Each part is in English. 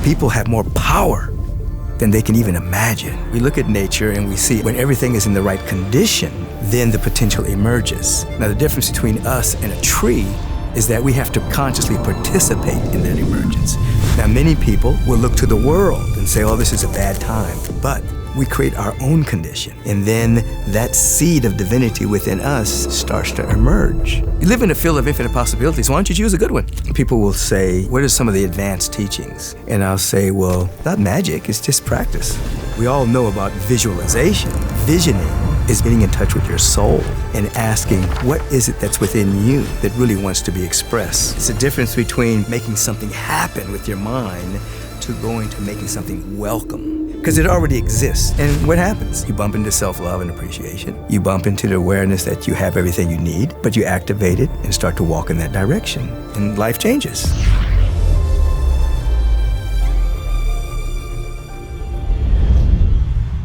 people have more power than they can even imagine. We look at nature and we see when everything is in the right condition, then the potential emerges. Now, the difference between us and a tree is that we have to consciously participate in that emergence. Now, many people will look to the world and say, oh, this is a bad time. But we create our own condition, and then that seed of divinity within us starts to emerge. You live in a field of infinite possibilities. Why don't you choose a good one? People will say, what are some of the advanced teachings? And I'll say, well, not magic, it's just practice. We all know about visualization. Visioning is getting in touch with your soul and asking, what is it that's within you that really wants to be expressed? It's the difference between making something happen with your mind to going to making something welcome. Because it already exists. And what happens? You bump into self-love and appreciation. You bump into the awareness that you have everything you need, but you activate it and start to walk in that direction. And life changes.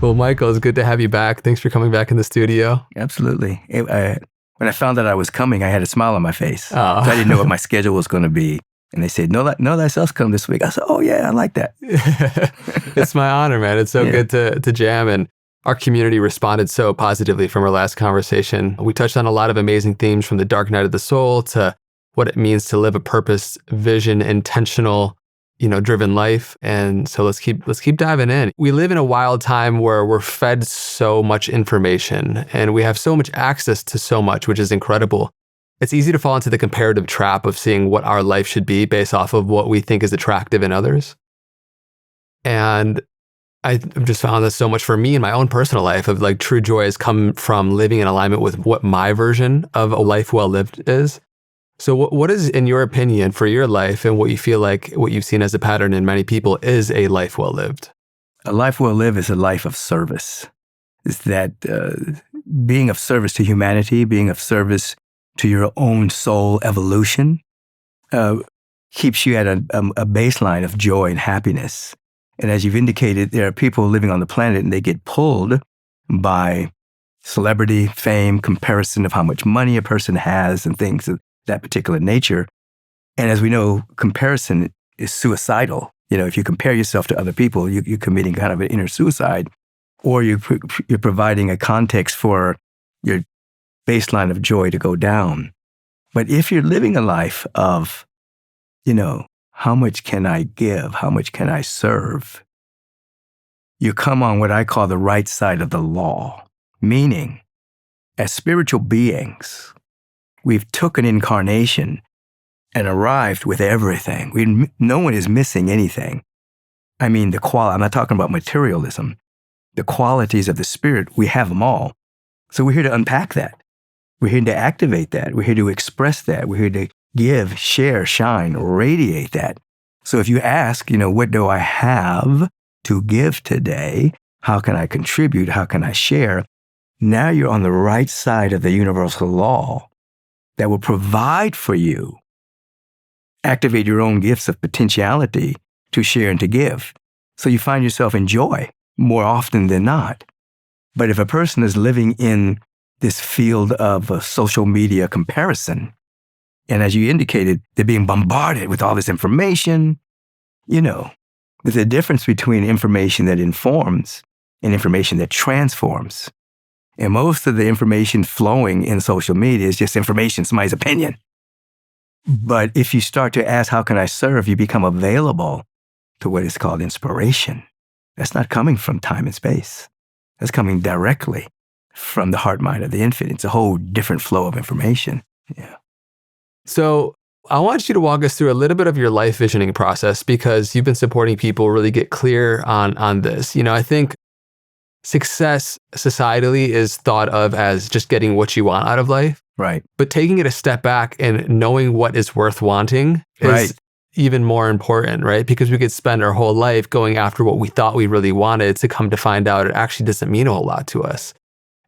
Well, Michael, it's good to have you back. Thanks for coming back in the studio. Absolutely. When I found out I was coming, I had a smile on my face. Oh. I didn't know what my schedule was going to be. And they said, know thyself come this week. I said, oh yeah, I like that. It's my honor, man. It's so good to jam. And our community responded so positively from our last conversation. We touched on a lot of amazing themes, from the dark night of the soul to what it means to live a purpose, vision, intentional, driven life. And so let's keep diving in. We live in a wild time where we're fed so much information and we have so much access to so much, which is incredible. It's easy to fall into the comparative trap of seeing what our life should be based off of what we think is attractive in others. And I've just found this so much for me in my own personal life of like true joy has come from living in alignment with what my version of a life well lived is. So what is, in your opinion, for your life and what you feel like, what you've seen as a pattern in many people, is a life well lived? A life well lived is a life of service. It's that being of service to humanity, being of service to your own soul evolution, keeps you at a baseline of joy and happiness. And as you've indicated, there are people living on the planet and they get pulled by celebrity, fame, comparison of how much money a person has and things of that particular nature. And as we know, comparison is suicidal. If you compare yourself to other people, you're committing kind of an inner suicide, or you're providing a context for your baseline of joy to go down. But if you're living a life of, how much can I give? How much can I serve? You come on what I call the right side of the law, meaning as spiritual beings, we've took an incarnation and arrived with everything. No one is missing anything. I mean, I'm not talking about materialism. The qualities of the spirit, we have them all. So we're here to unpack that. We're here to activate that. We're here to express that. We're here to give, share, shine, radiate that. So if you ask, what do I have to give today? How can I contribute? How can I share? Now you're on the right side of the universal law that will provide for you. Activate your own gifts of potentiality to share and to give. So you find yourself in joy more often than not. But if a person is living in this field of social media comparison, and as you indicated, they're being bombarded with all this information, there's a difference between information that informs and information that transforms. And most of the information flowing in social media is just information, somebody's opinion. But if you start to ask, how can I serve? You become available to what is called inspiration. That's not coming from time and space. That's coming directly from the heart mind of the infinite. It's a whole different flow of information. Yeah. So I want you to walk us through a little bit of your life visioning process, because you've been supporting people really get clear on this. I think success societally is thought of as just getting what you want out of life. Right. But taking it a step back and knowing what is worth wanting is even more important, right? Because we could spend our whole life going after what we thought we really wanted, to come to find out it actually doesn't mean a whole lot to us.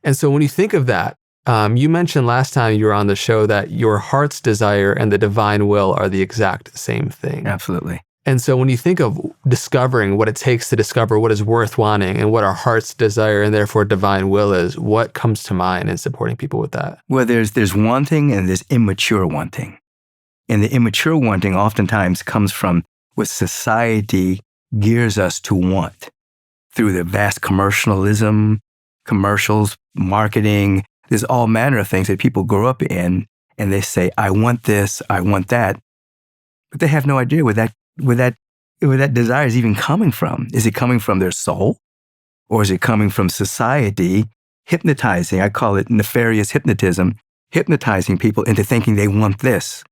And so when you think of that, you mentioned last time you were on the show that your heart's desire and the divine will are the exact same thing. Absolutely. And so when you think of discovering what it takes to discover what is worth wanting and what our heart's desire and therefore divine will is, what comes to mind in supporting people with that? Well, there's wanting and there's immature wanting. And the immature wanting oftentimes comes from what society gears us to want through the vast commercialism, commercials, marketing. There's all manner of things that people grow up in, and they say, I want this, I want that. But they have no idea where that desire is even coming from. Is it coming from their soul? Or is it coming from society hypnotizing? I call it nefarious hypnotism, hypnotizing people into thinking they want this.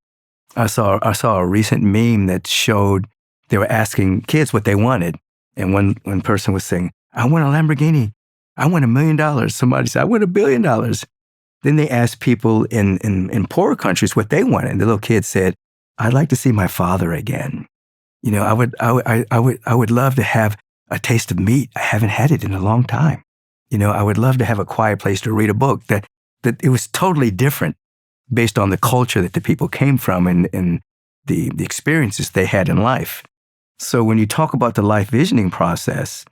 I saw a recent meme that showed they were asking kids what they wanted. And one person was saying, I want a Lamborghini. I want $1 million. Somebody said, I want $1 billion. Then they asked people in poorer countries what they wanted. And the little kid said, I'd like to see my father again. You know, I would love to have a taste of meat. I haven't had it in a long time. You know, I would love to have a quiet place to read a book. That it was totally different based on the culture that the people came from and the experiences they had in life. So when you talk about the life visioning process,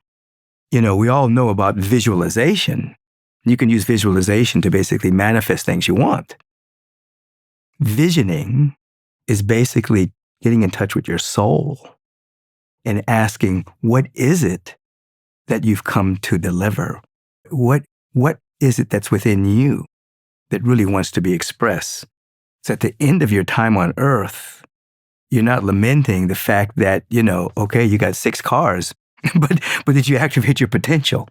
you know, we all know about visualization. You can use visualization to basically manifest things you want. Visioning is basically getting in touch with your soul and asking, what is it that you've come to deliver? What is it that's within you that really wants to be expressed? So at the end of your time on earth, you're not lamenting the fact that, you know, okay, you got 6 cars, but did you activate your potential?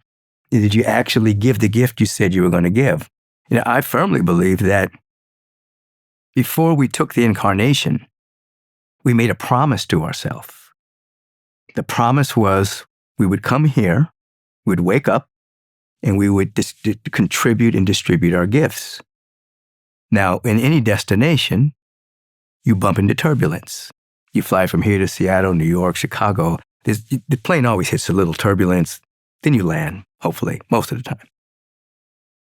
Did you actually give the gift you said you were going to give? You know, I firmly believe that before we took the incarnation, we made a promise to ourselves. The promise was we would come here, we'd wake up, and we would contribute and distribute our gifts. Now, in any destination, you bump into turbulence. You fly from here to Seattle, New York, Chicago. The plane always hits a little turbulence. Then you land, hopefully, most of the time.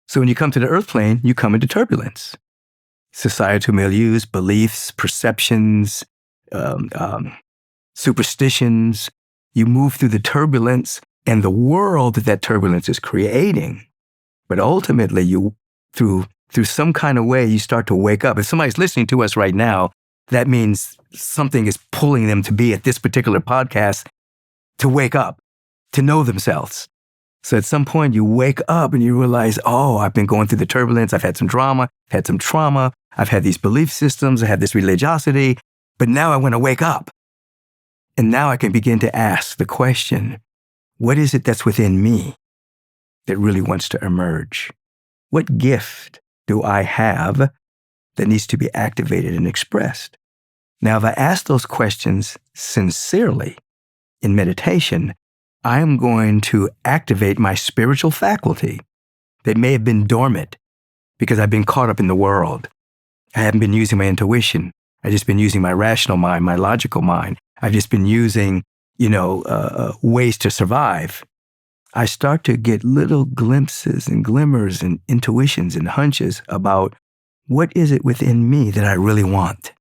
So when you come to the earth plane, you come into turbulence. Societal milieus, beliefs, perceptions, superstitions. You move through the turbulence and the world that turbulence is creating. But ultimately, you through some kind of way, you start to wake up. If somebody's listening to us right now, that means something is pulling them to be at this particular podcast to wake up, to know themselves. So at some point, you wake up and you realize, oh, I've been going through the turbulence. I've had some drama, I've had some trauma. I've had these belief systems. I have this religiosity. But now I want to wake up. And now I can begin to ask the question, what is it that's within me that really wants to emerge? What gift do I have that needs to be activated and expressed? Now, if I ask those questions sincerely in meditation, I am going to activate my spiritual faculty that may have been dormant because I've been caught up in the world. I haven't been using my intuition. I've just been using my rational mind, my logical mind. I've just been using, ways to survive. I start to get little glimpses and glimmers and intuitions and hunches about what is it within me that I really want.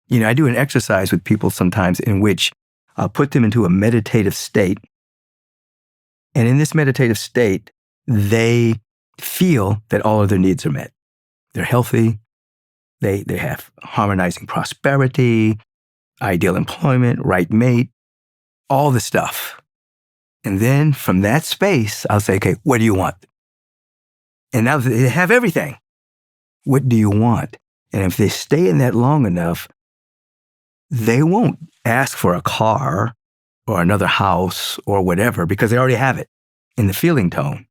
You know, I do an exercise with people sometimes in which I'll put them into a meditative state. And in this meditative state, they feel that all of their needs are met. They're healthy. They have harmonizing prosperity, ideal employment, right mate, all the stuff. And then from that space, I'll say, okay, what do you want? And now they have everything. What do you want? And if they stay in that long enough, they won't ask for a car or another house or whatever because they already have it in the feeling tone.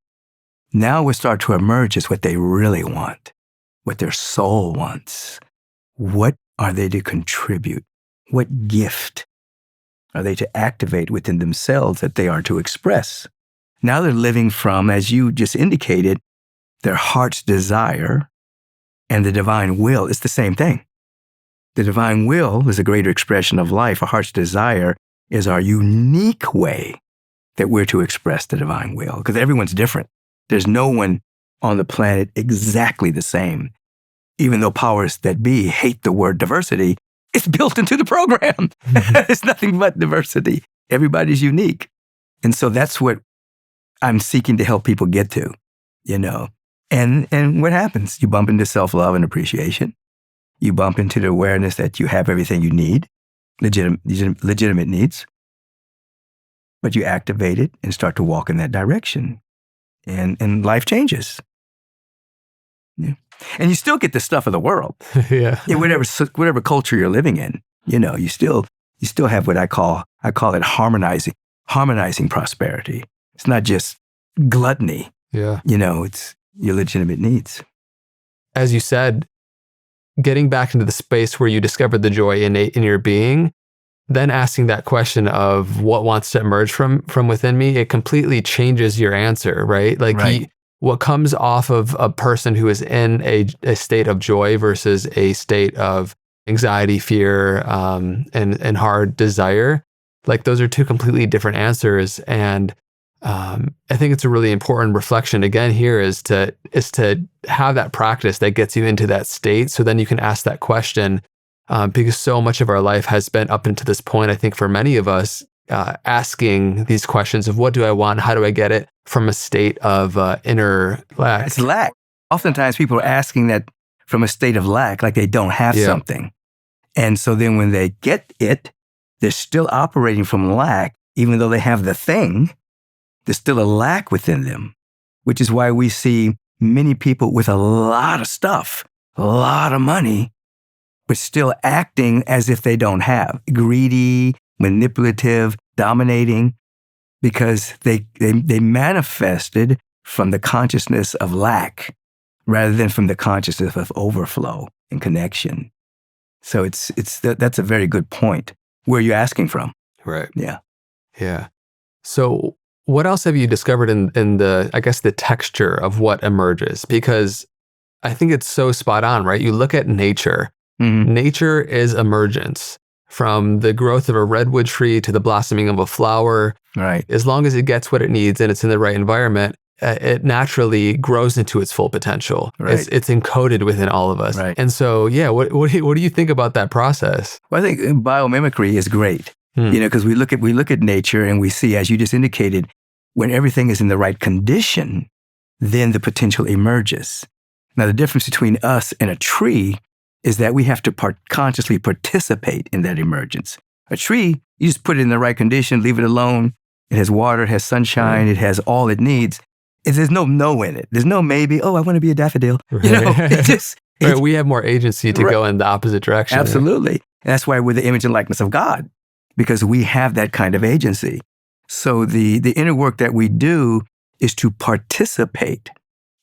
Now what start to emerge is what they really want, what their soul wants. What are they to contribute? What gift are they to activate within themselves that they are to express? Now they're living from, as you just indicated, their heart's desire and the divine will. It's the same thing. The divine will is a greater expression of life. Our heart's desire is our unique way that we're to express the divine will, because everyone's different. There's no one on the planet exactly the same. Even though powers that be hate the word diversity, it's built into the program. It's nothing but diversity. Everybody's unique. And so that's what I'm seeking to help people get to, And what happens? You bump into self-love and appreciation. You bump into the awareness that you have everything you need, legitimate needs. but you activate it and start to walk in that direction. And life changes. Yeah. And you still get the stuff of the world. Yeah. Whatever culture you're living in, you still have what I call it harmonizing prosperity. It's not just gluttony. Yeah. It's your legitimate needs. As you said, getting back into the space where you discovered the joy innate in your being, then asking that question of what wants to emerge from within me, it completely changes your answer, right? Like Right. what comes off of a person who is in a state of joy versus a state of anxiety, fear, and hard desire, like those are two completely different answers. And I think it's a really important reflection again here is to have that practice that gets you into that state. So then you can ask that question, because so much of our life has been up until this point, I think for many of us, asking these questions of what do I want? How do I get it from a state of inner lack? It's lack. Oftentimes people are asking that from a state of lack, like they don't have something. And so then when they get it, they're still operating from lack, even though they have the thing. There's still a lack within them, which is why we see many people with a lot of stuff, a lot of money, but still acting as if they don't have. Greedy, manipulative, dominating, because they manifested from the consciousness of lack rather than from the consciousness of overflow and connection. So that's a very good point. Where are you asking from? Right. Yeah. Yeah. So what else have you discovered in the, I guess, the texture of what emerges? Because I think it's so spot on, right? You look at nature. Mm-hmm. Nature is emergence. From the growth of a redwood tree to the blossoming of a flower. Right. As long as it gets what it needs and it's in the right environment, it naturally grows into its full potential. Right. It's encoded within all of us. Right. And so, yeah, what do you think about that process? Well, I think biomimicry is great. Because we look at nature and we see, as you just indicated, when everything is in the right condition, then the potential emerges. Now, the difference between us and a tree is that we have to consciously participate in that emergence. A tree, you just put it in the right condition, leave it alone. It has water, it has sunshine, it has all it needs. There's no in it. There's no maybe, I want to be a daffodil. Right. We have more agency to go in the opposite direction. Absolutely. And that's why we're the image and likeness of God, because we have that kind of agency. So the inner work that we do is to participate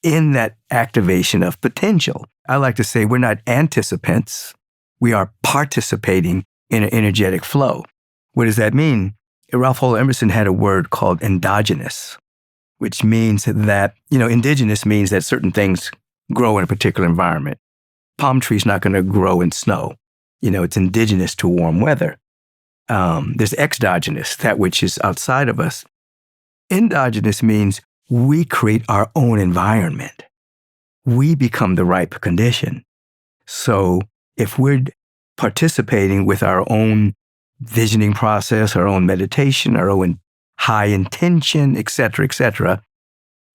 in that activation of potential. I like to say we're not anticipants. We are participating in an energetic flow. What does that mean? Ralph Waldo Emerson had a word called endogenous, which means that, indigenous means that certain things grow in a particular environment. Palm tree's not going to grow in snow. It's indigenous to warm weather. There's exogenous, that which is outside of us. Endogenous means we create our own environment. We become the ripe condition. So if we're participating with our own visioning process, our own meditation, our own high intention, et cetera,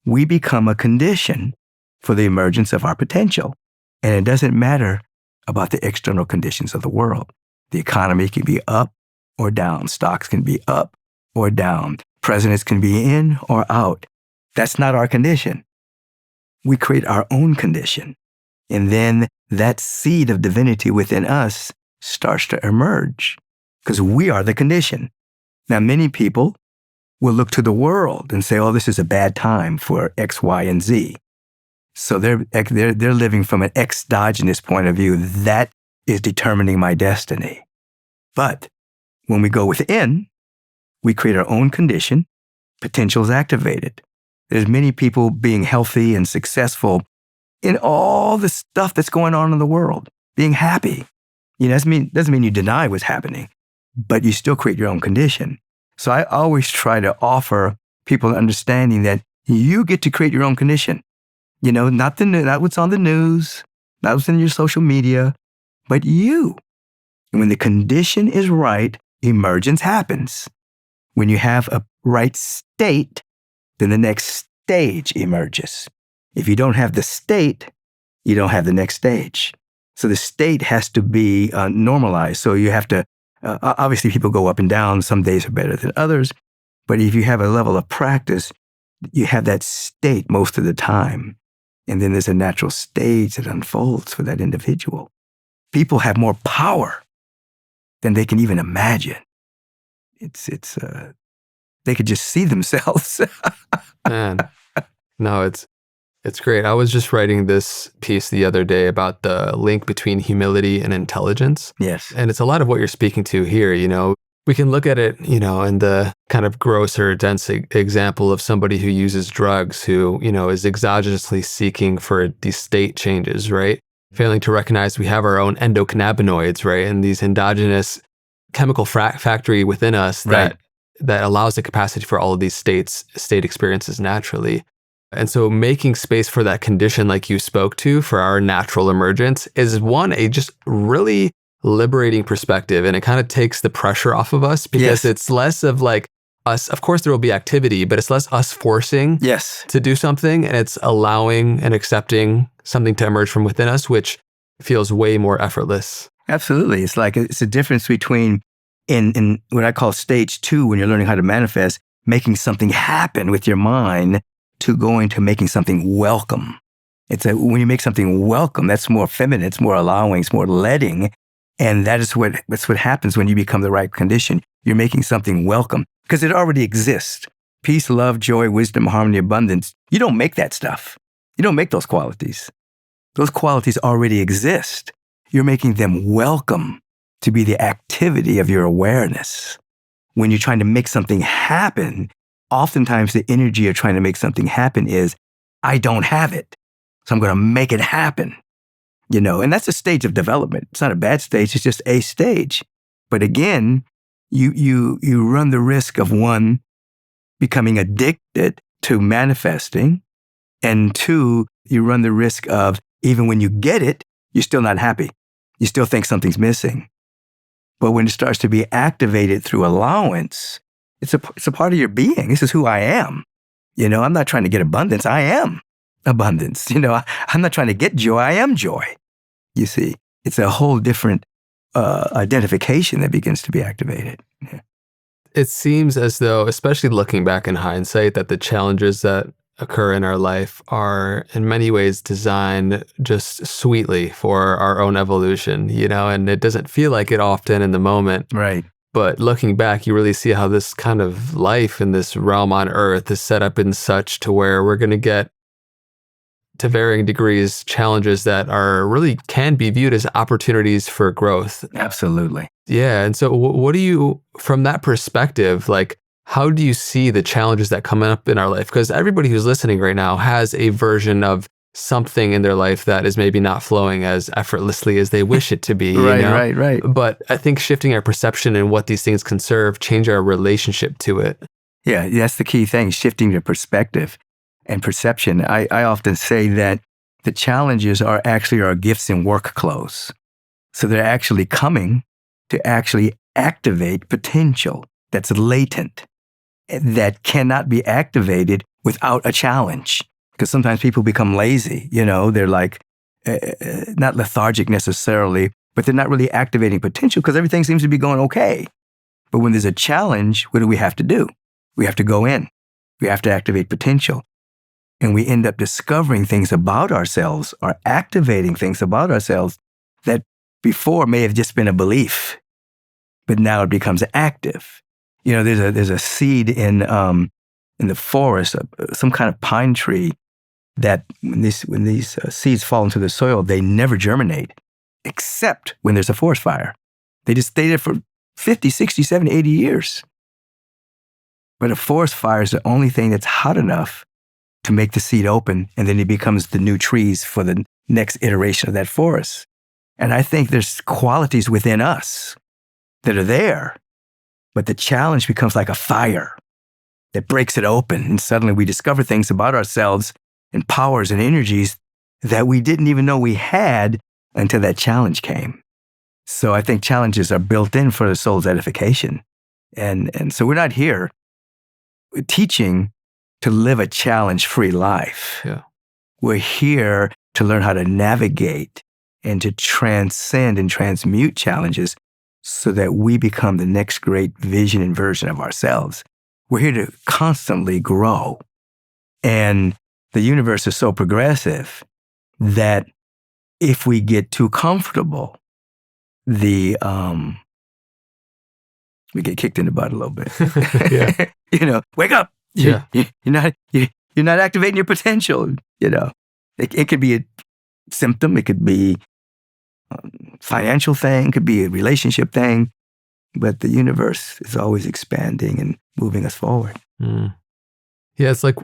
we become a condition for the emergence of our potential. And it doesn't matter about the external conditions of the world. The economy can be up or down. Stocks can be up or down. Presidents can be in or out. That's not our condition. We create our own condition. And then that seed of divinity within us starts to emerge because we are the condition. Now, many people will look to the world and say, this is a bad time for X, Y, and Z. So they're living from an exogenous point of view. That is determining my destiny. But when we go within, we create our own condition. Potential is activated. There's many people being healthy and successful in all the stuff that's going on in the world, being happy. Doesn't mean you deny what's happening, but you still create your own condition. So I always try to offer people an understanding that you get to create your own condition. Not what's on the news, not what's in your social media, but you. And when the condition is right, emergence happens. When you have a right state, then the next stage emerges. If you don't have the state, you don't have the next stage. So the state has to be normalized. So you have to, obviously people go up and down. Some days are better than others, But if you have a level of practice, you have that state most of the time. And then there's a natural stage that unfolds for that individual. People have more power than they can even imagine. They could just see themselves. Man, no, it's great. I was just writing this piece the other day about the link between humility and intelligence. Yes. And it's a lot of what you're speaking to here. We can look at it, in the kind of grosser, dense example of somebody who uses drugs, who, is exogenously seeking for these state changes, right? Failing to recognize we have our own endocannabinoids, right? And these endogenous chemical factory within us that allows the capacity for all of these state experiences naturally. And so making space for that condition, like you spoke to, for our natural emergence is a just really liberating perspective. And it kind of takes the pressure off of us because it's less of like us. Of course, there will be activity, but it's less us forcing to do something. And it's allowing and accepting something to emerge from within us, which feels way more effortless. Absolutely. It's a difference between in what I call stage 2, when you're learning how to manifest, making something happen with your mind, to going to making something welcome. When you make something welcome, that's more feminine, it's more allowing, it's more letting. And that's what happens when you become the right condition. You're making something welcome because it already exists. Peace, love, joy, wisdom, harmony, abundance. You don't make that stuff. You don't make those qualities. Those qualities already exist. You're making them welcome to be the activity of your awareness. When you're trying to make something happen, oftentimes the energy of trying to make something happen is, I don't have it, so I'm going to make it happen. And that's a stage of development. It's not a bad stage, it's just a stage. But again, you run the risk of, one, becoming addicted to manifesting, and 2, you run the risk of, even when you get it, you're still not happy. You still think something's missing. But when it starts to be activated through allowance, it's a part of your being. This is who I am. I'm not trying to get abundance. I am abundance. I'm not trying to get joy. I am joy. You see, it's a whole different identification that begins to be activated. Yeah. It seems as though, especially looking back in hindsight, that the challenges that occur in our life are in many ways designed just sweetly for our own evolution, and it doesn't feel like it often in the moment. Right. But looking back, you really see how this kind of life in this realm on Earth is set up in such to where we're going to get, to varying degrees, challenges that can be viewed as opportunities for growth. Absolutely. Yeah. And so what do you, from that perspective, how do you see the challenges that come up in our life? Because everybody who's listening right now has a version of something in their life that is maybe not flowing as effortlessly as they wish it to be. Right. But I think shifting our perception and what these things can serve, change our relationship to it. Yeah, that's the key thing, shifting your perspective and perception. I often say that the challenges are actually our gifts in work clothes. So they're actually coming to actually activate potential that's latent, that cannot be activated without a challenge. Because sometimes people become lazy, they're not lethargic necessarily, but they're not really activating potential because everything seems to be going okay. But when there's a challenge, what do we have to do? We have to go in. We have to activate potential. And we end up discovering things about ourselves or activating things about ourselves that before may have just been a belief, but now it becomes active. There's a seed in the forest, some kind of pine tree, that when these seeds fall into the soil, they never germinate, except when there's a forest fire. They just stay there for 50, 60, 70, 80 years. But a forest fire is the only thing that's hot enough to make the seed open, and then it becomes the new trees for the next iteration of that forest. And I think there's qualities within us that are there, but the challenge becomes like a fire that breaks it open, and suddenly we discover things about ourselves and powers and energies that we didn't even know we had until that challenge came. So I think challenges are built in for the soul's edification. And so we're not here teaching to live a challenge-free life. Yeah. We're here to learn how to navigate and to transcend and transmute challenges so that we become the next great vision and version of ourselves. We're here to constantly grow. And the universe is so progressive that if we get too comfortable, we get kicked in the butt a little bit. Yeah. Wake up. Yeah. You're not activating your potential. It could be a symptom. It could be a financial thing. It could be a relationship thing. But the universe is always expanding and moving us forward. Mm. Yeah, it's like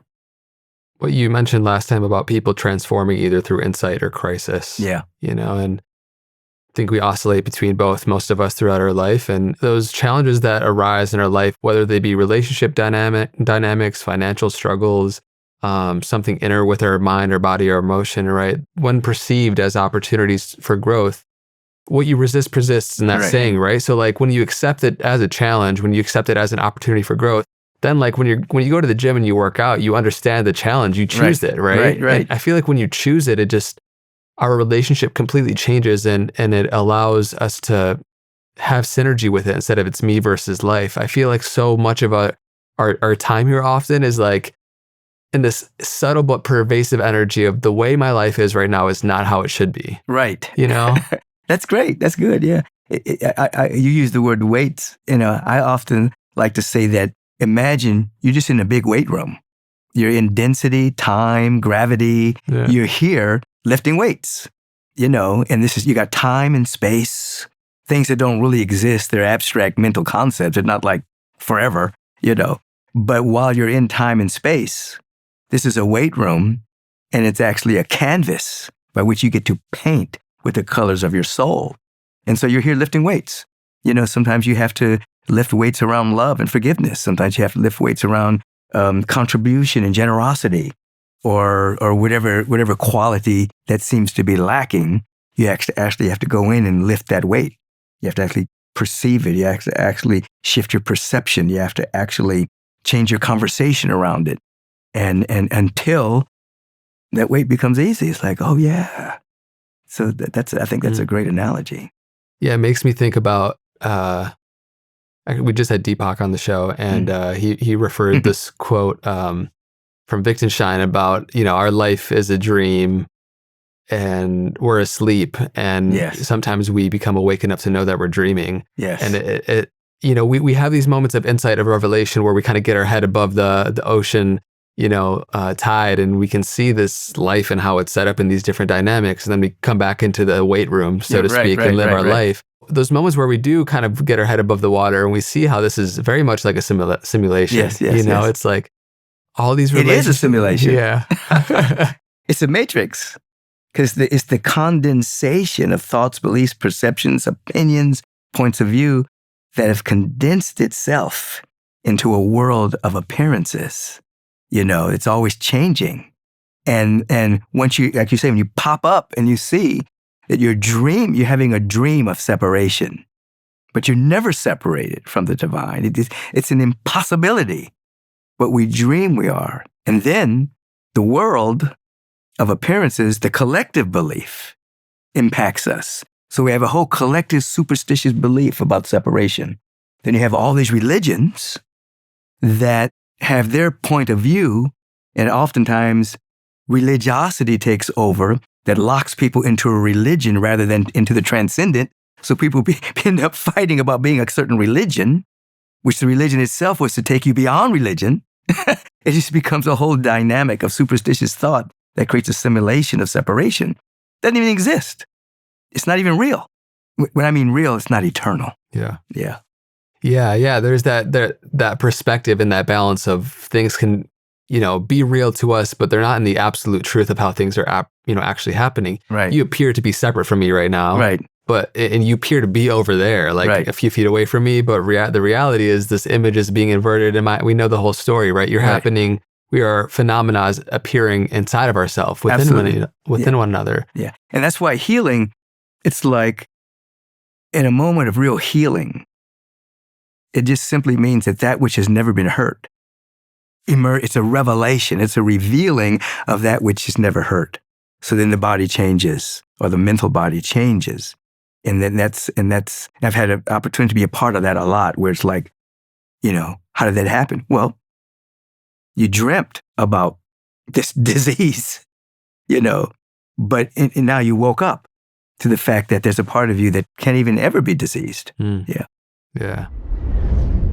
what you mentioned last time about people transforming either through insight or crisis. Yeah. And I think we oscillate between both, most of us throughout our life. And those challenges that arise in our life, whether they be relationship dynamics, financial struggles, something inner with our mind or body or emotion, right? When perceived as opportunities for growth, what you resist persists in that saying, right? So like when you accept it as a challenge, when you accept it as an opportunity for growth, then like when you go to the gym and you work out, you understand the challenge, you choose it, right? Right. And I feel like when you choose it, our relationship completely changes and it allows us to have synergy with it instead of it's me versus life. I feel like so much of our time here often is like in this subtle but pervasive energy of the way my life is right now is not how it should be. Right. That's great. That's good. Yeah. You use the word weights. I often like to say that imagine you're just in a big weight room. You're in density, time, gravity. Yeah. You're here lifting weights, and you got time and space, things that don't really exist. They're abstract mental concepts. They're not like forever, But while you're in time and space, this is a weight room, and it's actually a canvas by which you get to paint with the colors of your soul. And so you're here lifting weights. Sometimes you have to lift weights around love and forgiveness. Sometimes you have to lift weights around contribution and generosity, or whatever quality that seems to be lacking. You actually have to go in and lift that weight. You have to actually perceive it. You have to actually shift your perception. You have to actually change your conversation around it. And until that weight becomes easy, it's like, oh yeah. So I think that's a great analogy. Yeah, it makes me think about, we just had Deepak on the show, and he referred this quote from Wittgenstein about, our life is a dream and we're asleep, and sometimes we become awake enough to know that we're dreaming. Yes. And we have these moments of insight, of revelation, where we kind of get our head above the ocean, tide, and we can see this life and how it's set up in these different dynamics. And then we come back into the weight room, so to speak, and live our life. Those moments where we do kind of get our head above the water and we see how this is very much like a simulation. Yes. It's like all these relationships. It is a simulation. Yeah. It's a matrix, because it's the condensation of thoughts, beliefs, perceptions, opinions, points of view that have condensed itself into a world of appearances. It's always changing. And once you, like you say, when you pop up and you see that you're having a dream of separation, but you're never separated from the divine. It's an impossibility, but we dream we are. And then the world of appearances, the collective belief, impacts us. So we have a whole collective superstitious belief about separation. Then you have all these religions that have their point of view, and oftentimes religiosity takes over that locks people into a religion rather than into the transcendent. So people end up fighting about being a certain religion, which the religion itself was to take you beyond religion. It just becomes a whole dynamic of superstitious thought that creates a simulation of separation. Doesn't even exist. It's not even real. When I mean real, it's not eternal. Yeah. Yeah. There's that perspective and that balance of things can, be real to us, but they're not in the absolute truth of how things are, actually happening. Right. You appear to be separate from me right now. Right. And you appear to be over there, like a few feet away from me. But the reality is this image is being inverted, and we know the whole story, right? You're happening. We are phenomena appearing inside of ourselves, within one another. Yeah. And that's why healing, it's like in a moment of real healing, it just simply means that which has never been hurt, it's a revelation, it's a revealing of that which is never hurt. So then the body changes, or the mental body changes. And then that's I've had an opportunity to be a part of that a lot, where it's like, How did that happen? Well, you dreamt about this disease, but and now you woke up to the fact that there's a part of you that can't even ever be diseased. Yeah. Yeah.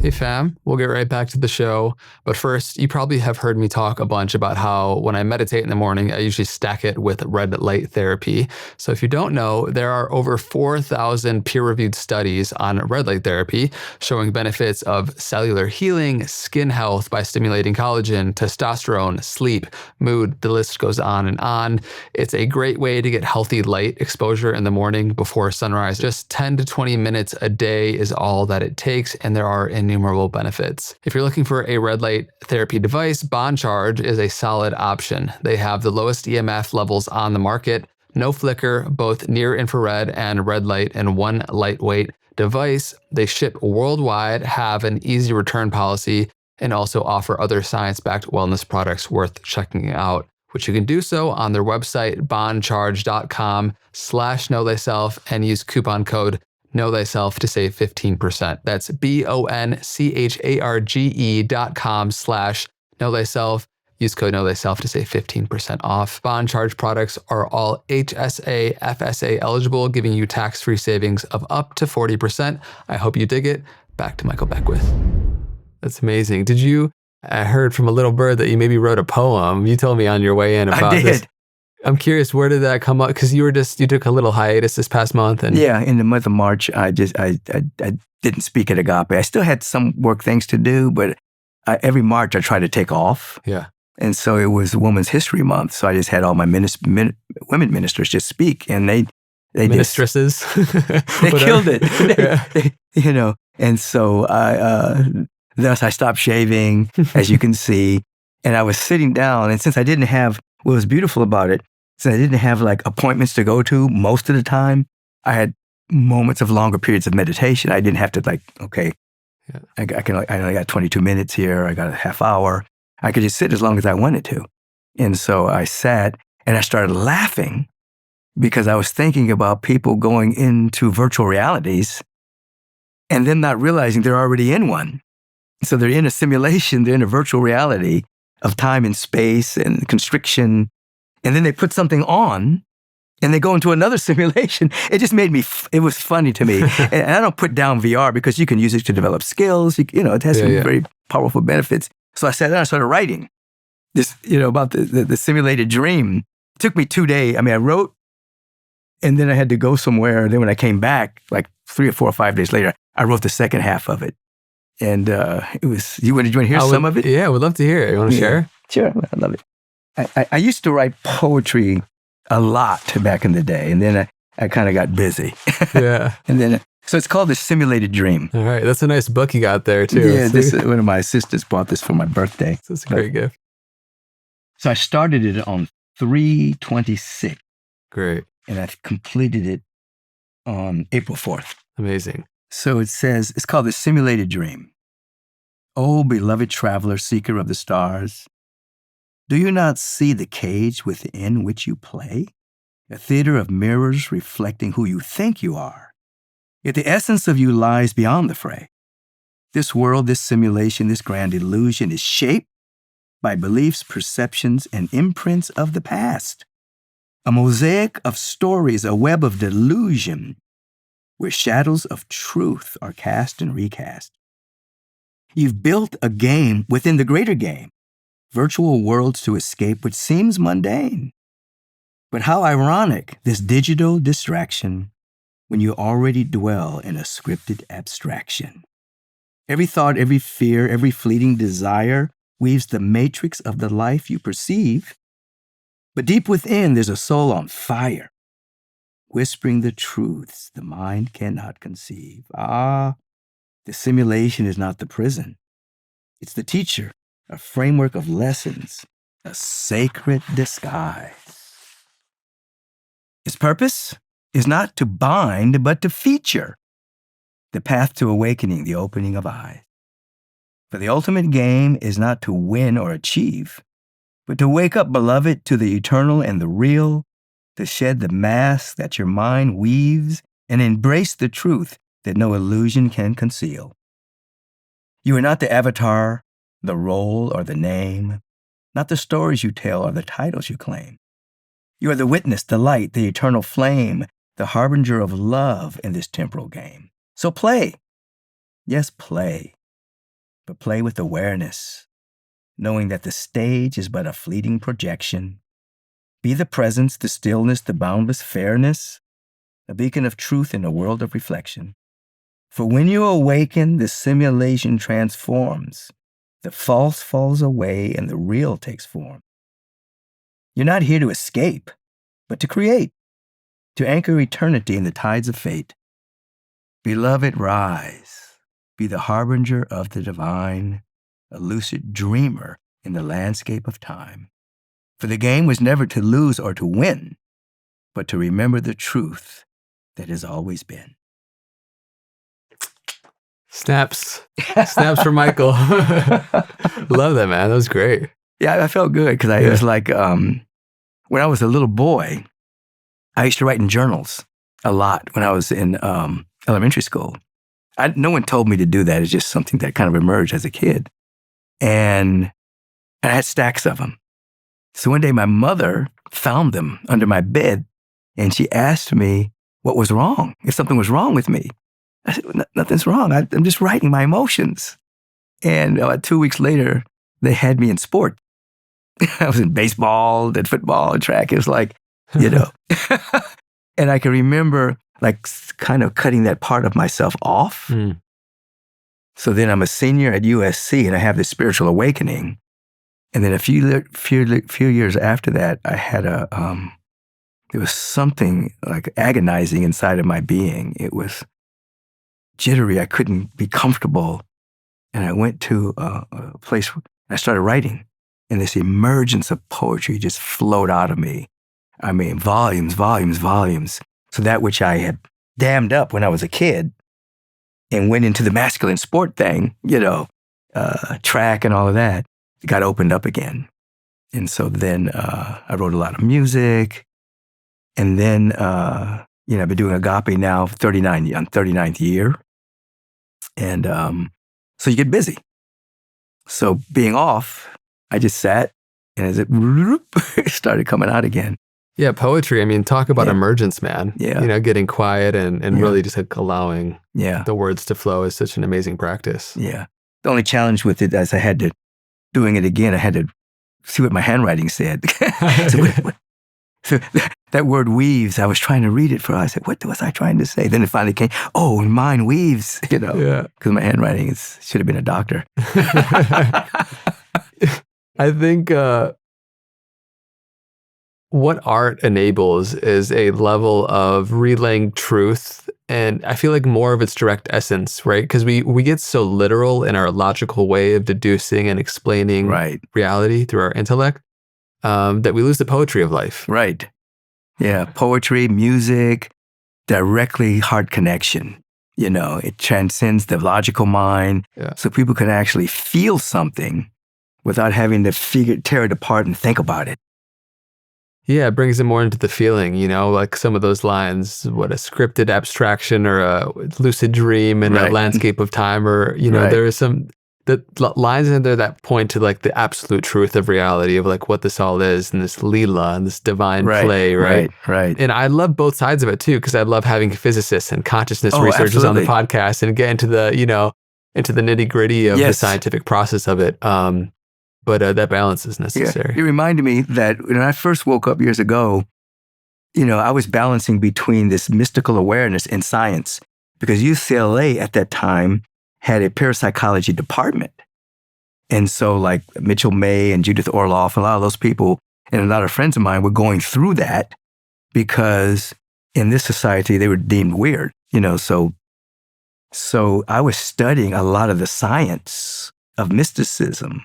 Hey fam, we'll get right back to the show. But first, you probably have heard me talk a bunch about how when I meditate in the morning, I usually stack it with red light therapy. So if you don't know, there are over 4,000 peer-reviewed studies on red light therapy showing benefits of cellular healing, skin health by stimulating collagen, testosterone, sleep, mood, the list goes on and on. It's a great way to get healthy light exposure in the morning before sunrise. Just 10 to 20 minutes a day is all that it takes, and there are innumerable benefits. If you're looking for a red light therapy device, BonCharge is a solid option. They have the lowest EMF levels on the market, no flicker, both near infrared and red light in one lightweight device. They ship worldwide, have an easy return policy, and also offer other science-backed wellness products worth checking out, which you can do so on their website, boncharge.com/know thyself, and use coupon code Know Thyself to save 15%. That's BONCHARGE.com/know thyself. Use code Know Thyself to save 15% off. BonCharge products are all HSA, FSA eligible, giving you tax-free savings of up to 40%. I hope you dig it. Back to Michael Beckwith. That's amazing. I heard from a little bird that you maybe wrote a poem. You told me on your way in about this. I'm curious, where did that come up? Because you took a little hiatus this past month. And yeah, in the month of March, I didn't speak at Agape. I still had some work things to do, but every March I try to take off. Yeah. And so it was Women's History Month. So I just had all my women ministers just speak, and they ministresses. They killed it. And so thus I stopped shaving, as you can see, and I was sitting down. And since I didn't have, what was beautiful about it, since I didn't have like appointments to go to most of the time, I had moments of longer periods of meditation. I didn't have to I only got 22 minutes here. I got a half hour. I could just sit as long as I wanted to. And so I sat and I started laughing because I was thinking about people going into virtual realities and then not realizing they're already in one. So they're in a simulation, they're in a virtual reality of time and space and constriction. And then they put something on and they go into another simulation. It just made me, it was funny to me. And I don't put down VR because you can use it to develop skills. It has some very powerful benefits. So I sat down and started writing this, about the simulated dream. It took me 2 days. I mean, I wrote and then I had to go somewhere. Then when I came back, like 3 or 4 or 5 days later, I wrote the second half of it. And it was, you want to hear some of it? Yeah, I would love to hear it. You want to share? Sure, I love it. I used to write poetry a lot back in the day, and then I kind of got busy. Yeah. And then, so it's called The Simulated Dream. All right, that's a nice book you got there too. Yeah, one of my assistants bought this for my birthday. That's a great gift. So I started it on 3/26. Great. And I completed it on April 4th. Amazing. So it says, it's called The Simulated Dream. Oh, beloved traveler, seeker of the stars, do you not see the cage within which you play? A theater of mirrors reflecting who you think you are. Yet the essence of you lies beyond the fray. This world, this simulation, this grand illusion is shaped by beliefs, perceptions, and imprints of the past. A mosaic of stories, a web of delusion, where shadows of truth are cast and recast. You've built a game within the greater game, virtual worlds to escape which seems mundane. But how ironic, this digital distraction, when you already dwell in a scripted abstraction. Every thought, every fear, every fleeting desire weaves the matrix of the life you perceive. But deep within, there's a soul on fire, whispering the truths the mind cannot conceive. Ah, the simulation is not the prison. It's the teacher, a framework of lessons, a sacred disguise. Its purpose is not to bind, but to feature the path to awakening, the opening of eyes. For the ultimate game is not to win or achieve, but to wake up, beloved, to the eternal and the real, to shed the mask that your mind weaves and embrace the truth that no illusion can conceal. You are not the avatar, the role, or the name, not the stories you tell or the titles you claim. You are the witness, the light, the eternal flame, the harbinger of love in this temporal game. So play. Yes, play. But play with awareness, knowing that the stage is but a fleeting projection. Be the presence, the stillness, the boundless fairness, a beacon of truth in a world of reflection. For when you awaken, the simulation transforms. The false falls away and the real takes form. You're not here to escape, but to create, to anchor eternity in the tides of fate. Beloved, rise. Be the harbinger of the divine, a lucid dreamer in the landscape of time. For the game was never to lose or to win, but to remember the truth that has always been. Snaps. Snaps for Michael. Love that, man. That was great. Yeah, I felt good because it was like when I was a little boy, I used to write in journals a lot when I was in elementary school. No one told me to do that. It's just something that kind of emerged as a kid. And I had stacks of them. So one day my mother found them under my bed and she asked me what was wrong, if something was wrong with me. I said, nothing's wrong. I'm just writing my emotions. And 2 weeks later, they had me in sport. I was in baseball, did football, and track. It was like, and I can remember like kind of cutting that part of myself off. Mm. So then I'm a senior at USC and I have this spiritual awakening. And then a few years after that, I had there was something like agonizing inside of my being. It was jittery. I couldn't be comfortable. And I went to a place where I started writing. And this emergence of poetry just flowed out of me. I mean, volumes, volumes, volumes. So that which I had dammed up when I was a kid and went into the masculine sport thing, track and all of that, got opened up again. And so then I wrote a lot of music. And then, I've been doing agape now for 39th year. And so you get busy. So being off, I just sat and as it started coming out again. Yeah, poetry. I mean, talk about emergence, man. Yeah. Getting quiet and really just like allowing the words to flow is such an amazing practice. Yeah. The only challenge with it, as I had to, doing it again, I had to see what my handwriting said. So that word weaves, I was trying to read it for, I said, what was I trying to say? Then it finally came, mine weaves, because my handwriting should have been a doctor. I think what art enables is a level of relaying truth, and I feel like more of its direct essence, right? Because we get so literal in our logical way of deducing and explaining reality through our intellect that we lose the poetry of life. Right. Yeah, poetry, music, directly heart connection. It transcends the logical mind, so people can actually feel something without having to tear it apart and think about it. Yeah, it brings it more into the feeling, like some of those lines, what a scripted abstraction or a lucid dream in a landscape of time, or, there is some the lines in there that point to like the absolute truth of reality of like what this all is and this Leela and this divine play, right? Right. And I love both sides of it too, because I love having physicists and consciousness researchers on the podcast and get into the, into the nitty gritty of the scientific process of it. But that balance is necessary. Yeah. It reminded me that when I first woke up years ago, I was balancing between this mystical awareness and science, because UCLA at that time had a parapsychology department. And so like Mitchell May and Judith Orloff, a lot of those people and a lot of friends of mine were going through that because in this society, they were deemed weird, so I was studying a lot of the science of mysticism.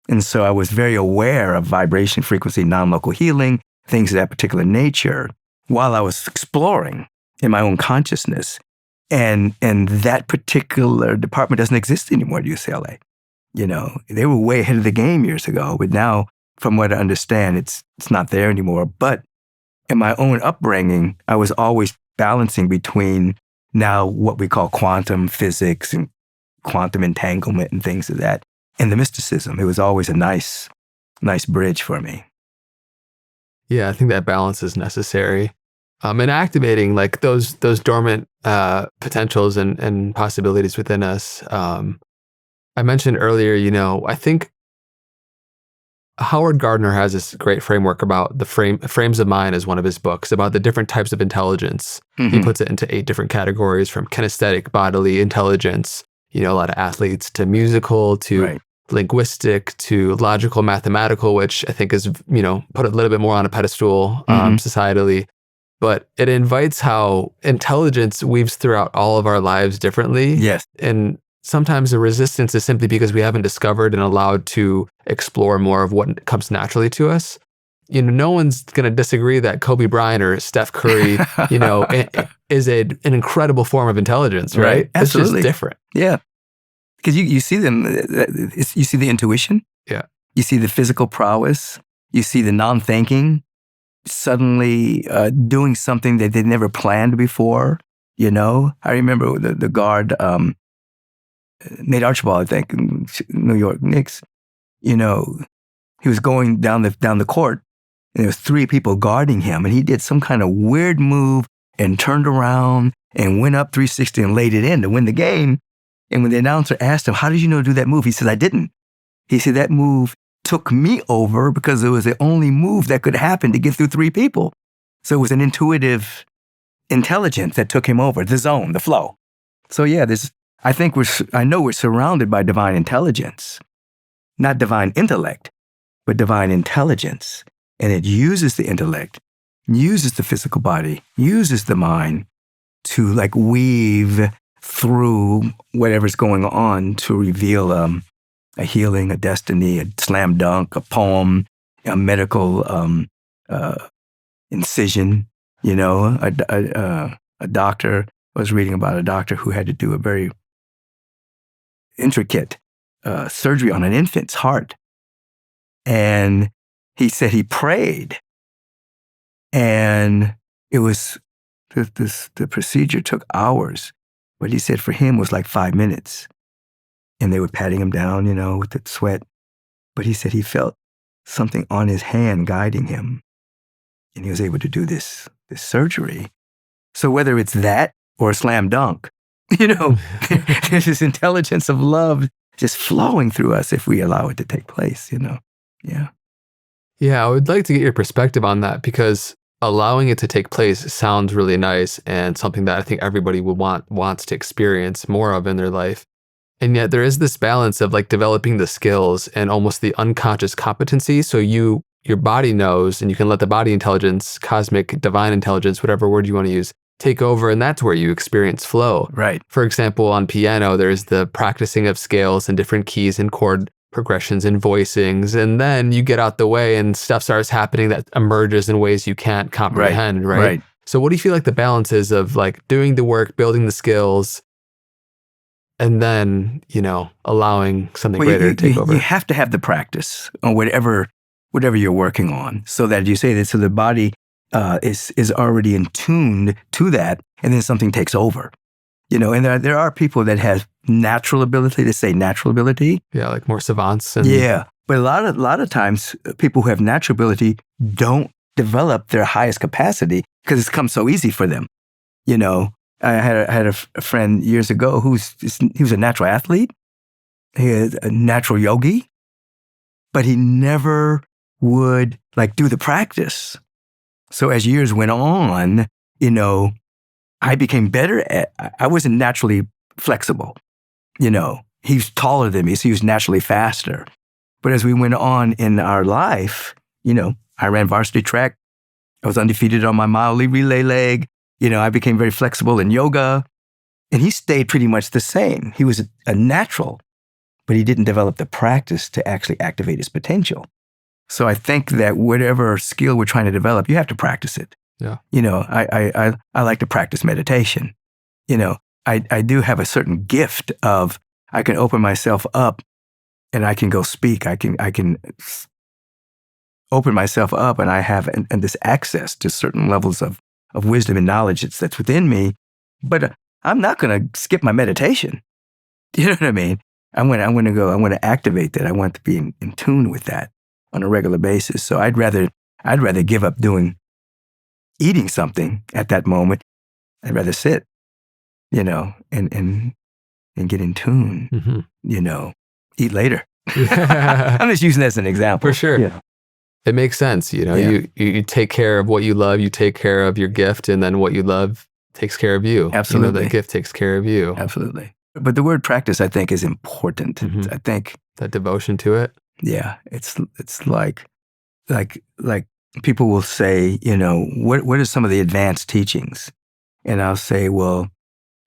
And so I was very aware of vibration, frequency, non-local healing, things of that particular nature, while I was exploring in my own consciousness. And that particular department doesn't exist anymore at UCLA. They were way ahead of the game years ago, but now, from what I understand, it's not there anymore. But in my own upbringing, I was always balancing between now what we call quantum physics and quantum entanglement and things of that. And the mysticism, it was always a nice bridge for me. Yeah, I think that balance is necessary. And activating like those dormant potentials and possibilities within us. I mentioned earlier, I think Howard Gardner has this great framework about the frames of mind is one of his books about the different types of intelligence. Mm-hmm. He puts it into 8 different categories, from kinesthetic bodily intelligence, a lot of athletes, to musical, to linguistic, to logical, mathematical, which I think is, put a little bit more on a pedestal societally. But it invites how intelligence weaves throughout all of our lives differently. Yes. And sometimes the resistance is simply because we haven't discovered and allowed to explore more of what comes naturally to us. No one's going to disagree that Kobe Bryant or Steph Curry, is an incredible form of intelligence, right? Absolutely. It's just different. Yeah. Because you see them, you see the intuition. Yeah. You see the physical prowess. You see the non-thinking, suddenly doing something that they'd never planned before. I remember the guard, Nate Archibald, I think, in New York Knicks. He was going down the court, and there was 3 people guarding him, and he did some kind of weird move and turned around and went up 360 and laid it in to win the game. And when the announcer asked him, "How did you know to do that move?" He said, "I didn't." He said, "That move took me over because it was the only move that could happen to get through 3 people." So it was an intuitive intelligence that took him over, the zone, the flow. So yeah, I know we're surrounded by divine intelligence, not divine intellect, but divine intelligence. And it uses the intellect, uses the physical body, uses the mind to weave through whatever's going on to reveal a healing, a destiny, a slam dunk, a poem, a medical incision. A doctor, I was reading about a doctor who had to do a very intricate surgery on an infant's heart. And he said he prayed, and it was, the procedure took hours, but he said for him it was like 5 minutes. And they were patting him down, with the sweat. But he said he felt something on his hand guiding him, and he was able to do this surgery. So whether it's that or a slam dunk, there's this intelligence of love just flowing through us if we allow it to take place, Yeah. Yeah, I would like to get your perspective on that, because allowing it to take place sounds really nice and something that I think everybody wants to experience more of in their life. And yet there is this balance of developing the skills and almost the unconscious competency. So your body knows, and you can let the body intelligence, cosmic, divine intelligence, whatever word you want to use, take over. And that's where you experience flow. Right. For example, on piano, there's the practicing of scales and different keys and chord progressions and voicings. And then you get out the way and stuff starts happening that emerges in ways you can't comprehend. Right. So what do you feel like the balance is of doing the work, building the skills, and then, allowing something greater to take over? You have to have the practice on whatever you're working on, so that you say that, so the body is already in tune to that, and then something takes over. And there are people that have natural ability, to say natural ability. Yeah, like more savants. Yeah, but a lot of times people who have natural ability don't develop their highest capacity because it's come so easy for them. I had a friend years ago he was a natural athlete. He was a natural yogi, but he never would do the practice. So as years went on, I became better I wasn't naturally flexible. He's taller than me, so he was naturally faster. But as we went on in our life, I ran varsity track. I was undefeated on my mile relay leg. I became very flexible in yoga, and he stayed pretty much the same. He was a natural, but he didn't develop the practice to actually activate his potential. So I think that whatever skill we're trying to develop, you have to practice it. Yeah. I like to practice meditation. I do have a certain gift of, I can open myself up and I can go speak. I can open myself up, and I have and this access to certain levels of wisdom and knowledge that's within me. But I'm not going to skip my meditation. You know what I mean? I want to activate that. I want to be in tune with that on a regular basis. So I'd rather give up eating something at that moment. I'd rather sit, and get in tune, Mm-hmm. Eat later. Yeah. I'm just using that as an example. For sure. Yeah. It makes sense. Yeah. You take care of what you love, you take care of your gift, and then what you love takes care of you. Absolutely. The gift takes care of you. Absolutely. But the word practice, I think, is important. Mm-hmm. I think that devotion to it. Yeah, it's like people will say, what are some of the advanced teachings? And I'll say, well,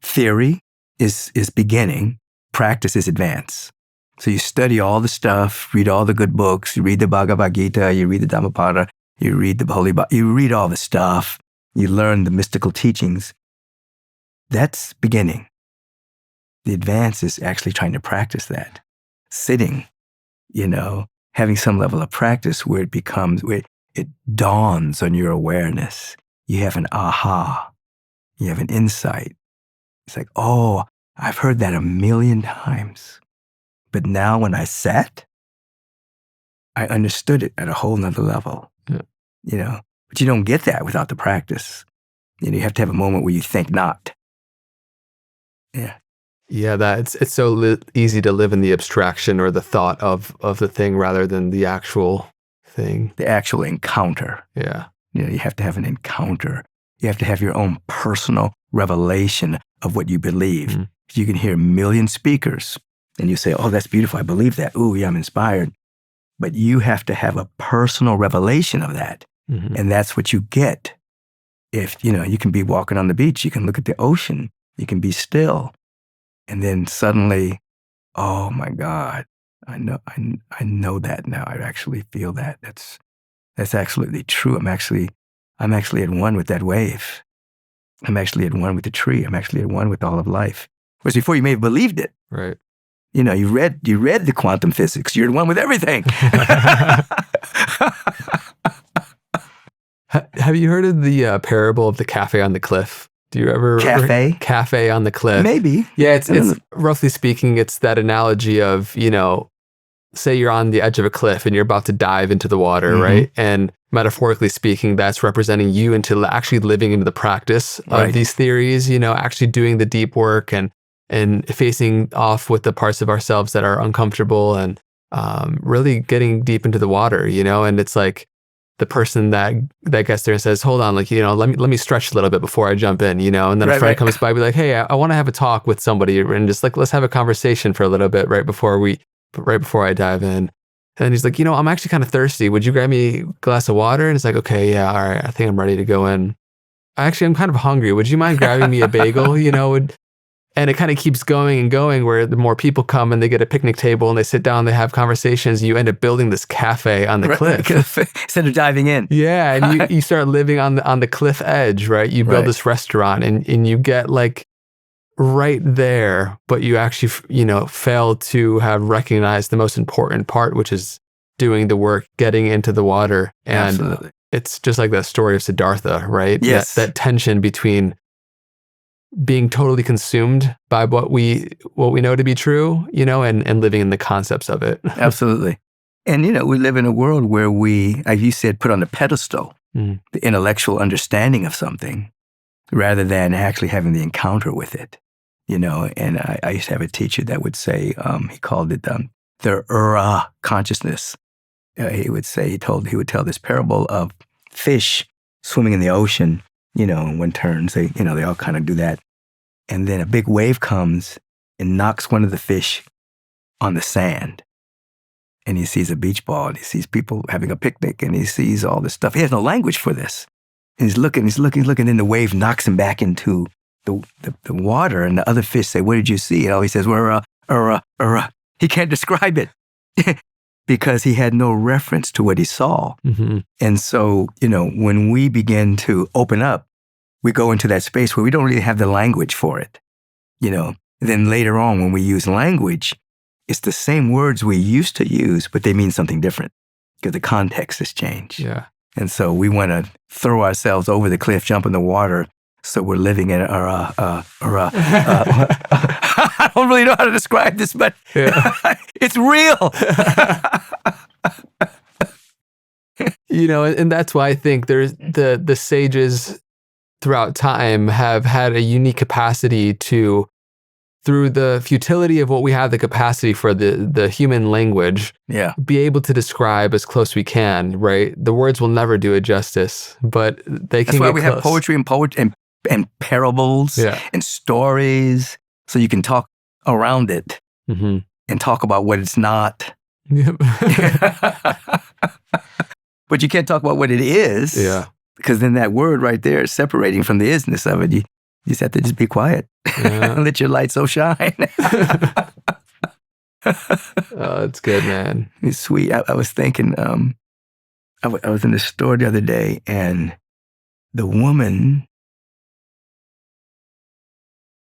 theory is beginning, practice is advance. So you study all the stuff, read all the good books, you read the Bhagavad Gita, you read the Dhammapada, you read the Holy Bible, you read all the stuff, you learn the mystical teachings. That's beginning. The advance is actually trying to practice that. Sitting, having some level of practice where it dawns on your awareness. You have an aha. You have an insight. It's like, oh, I've heard that 1,000,000 times. But now when I sat, I understood it at a whole nother level. Yeah. But you don't get that without the practice. You have to have a moment where you think not. Yeah. Yeah, it's so easy to live in the abstraction or the thought of the thing rather than the actual thing. The actual encounter. Yeah. You have to have an encounter. You have to have your own personal revelation of what you believe. Mm-hmm. You can hear 1,000,000 speakers and you say, oh, that's beautiful. I believe that. Ooh, yeah, I'm inspired. But you have to have a personal revelation of that. Mm-hmm. And that's what you get. If, you can be walking on the beach, you can look at the ocean, you can be still. And then suddenly, oh my God, I know that now. I actually feel that. That's absolutely true. I'm actually at one with that wave. I'm actually at one with the tree. I'm actually at one with all of life. Whereas before you may have believed it. Right. You read the quantum physics. You're at one with everything. Have you heard of the parable of the cafe on the cliff? Do you ever cafe on the cliff? Maybe. Yeah, it's roughly speaking, it's that analogy of, say you're on the edge of a cliff and you're about to dive into the water, right? And metaphorically speaking, that's representing you into actually living into the practice of these theories, actually doing the deep work and facing off with the parts of ourselves that are uncomfortable and really getting deep into the water, and it's like the person that gets there and says, hold on, let me stretch a little bit before I jump in, and then a friend comes by, be like, hey, I want to have a talk with somebody and just let's have a conversation for a little bit right before I dive in. And he's like, I'm actually kind of thirsty. Would you grab me a glass of water? And it's like, okay, yeah, all right, I think I'm ready to go in. Actually, I'm kind of hungry. Would you mind grabbing me a bagel? And it kind of keeps going and going where the more people come and they get a picnic table and they sit down, they have conversations, you end up building this cafe on the cliff. Instead of diving in. Yeah, and you start living on the cliff edge, right? You build this restaurant and you get right there, but you actually, fail to have recognized the most important part, which is doing the work, getting into the water. And Absolutely. It's just like that story of Siddhartha, right? Yes. That tension between being totally consumed by what we know to be true, and living in the concepts of it. Absolutely. And, we live in a world where we, as you said, put on a pedestal the intellectual understanding of something rather than actually having the encounter with it, And I used to have a teacher that would say, he called it the consciousness. He would tell this parable of fish swimming in the ocean, in one turns, they all kind of do that. And then a big wave comes and knocks one of the fish on the sand. And he sees a beach ball and he sees people having a picnic and he sees all this stuff. He has no language for this. And he's looking, and the wave knocks him back into the water. And the other fish say, what did you see? And all he says, he can't describe it because he had no reference to what he saw. Mm-hmm. And so, when we begin to open up, we go into that space where we don't really have the language for it. Then later on, when we use language, it's the same words we used to use, but they mean something different because the context has changed. Yeah. And so we want to throw ourselves over the cliff, jump in the water, So we're living in I don't really know how to describe this, but it's real. And that's why I think there's the sages throughout time have had a unique capacity to, through the futility of what we have the capacity for, the human language, be able to describe as close we can, right? The words will never do it justice, but they can. That's why get we close. have poetry and parables and stories, so you can talk around it and talk about what it's not. Yep. But you can't talk about what it is. Yeah. Because then that word right there is separating from the isness of it. You just have to just be quiet. Let your light so shine. Oh, it's good, man. It's sweet. I was thinking, I was in the store the other day, and the woman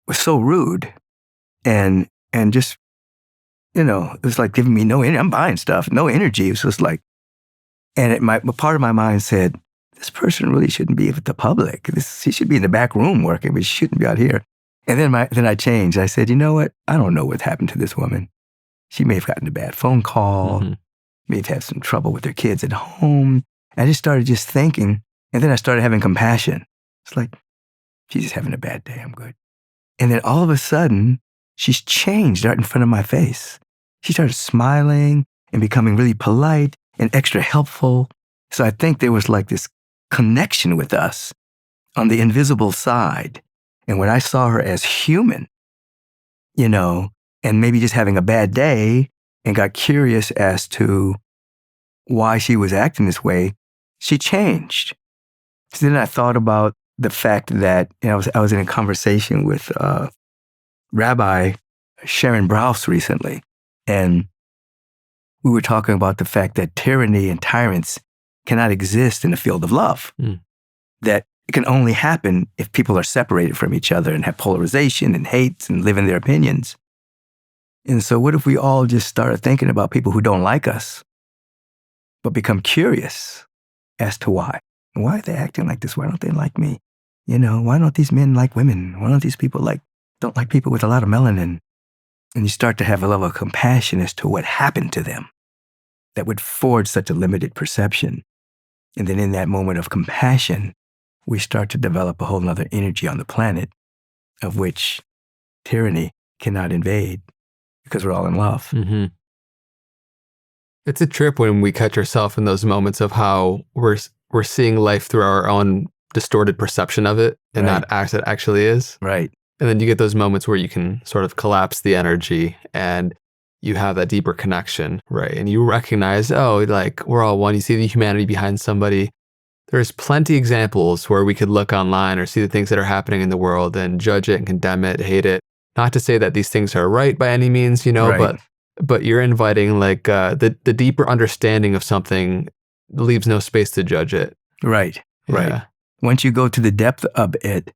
was so rude and just, it was like giving me no energy. I'm buying stuff, no energy. It was just like, and part of my mind said, this person really shouldn't be with the public. She should be in the back room working, but she shouldn't be out here. And then I changed. I said, you know what? I don't know what happened to this woman. She may have gotten a bad phone call, may have had some trouble with her kids at home. I just started thinking, and then I started having compassion. It's like, she's just having a bad day. I'm good. And then all of a sudden, she's changed right in front of my face. She started smiling and becoming really polite and extra helpful. So I think there was like this connection with us on the invisible side. And when I saw her as human, and maybe just having a bad day and got curious as to why she was acting this way, she changed. So then I thought about the fact that I was in a conversation with Rabbi Sharon Brous recently, and we were talking about the fact that tyranny and tyrants cannot exist in the field of love. That it can only happen if people are separated from each other and have polarization and hate and live in their opinions. And so what if we all just started thinking about people who don't like us, but become curious as to why? Why are they acting like this? Why don't they like me? Why don't these men like women? Why don't these people don't like people with a lot of melanin? And you start to have a level of compassion as to what happened to them that would forge such a limited perception. And then in that moment of compassion, we start to develop a whole nother energy on the planet of which tyranny cannot invade because we're all in love. It's a trip when we catch ourselves in those moments of how we're seeing life through our own distorted perception of it and not as it actually is. Right. And then you get those moments where you can sort of collapse the energy and you have that deeper connection, right? And you recognize, we're all one. You see the humanity behind somebody. There's plenty examples where we could look online or see the things that are happening in the world and judge it and condemn it, hate it. Not to say that these things are right by any means, but you're inviting the deeper understanding of something leaves no space to judge it. Right. Yeah. Once you go to the depth of it,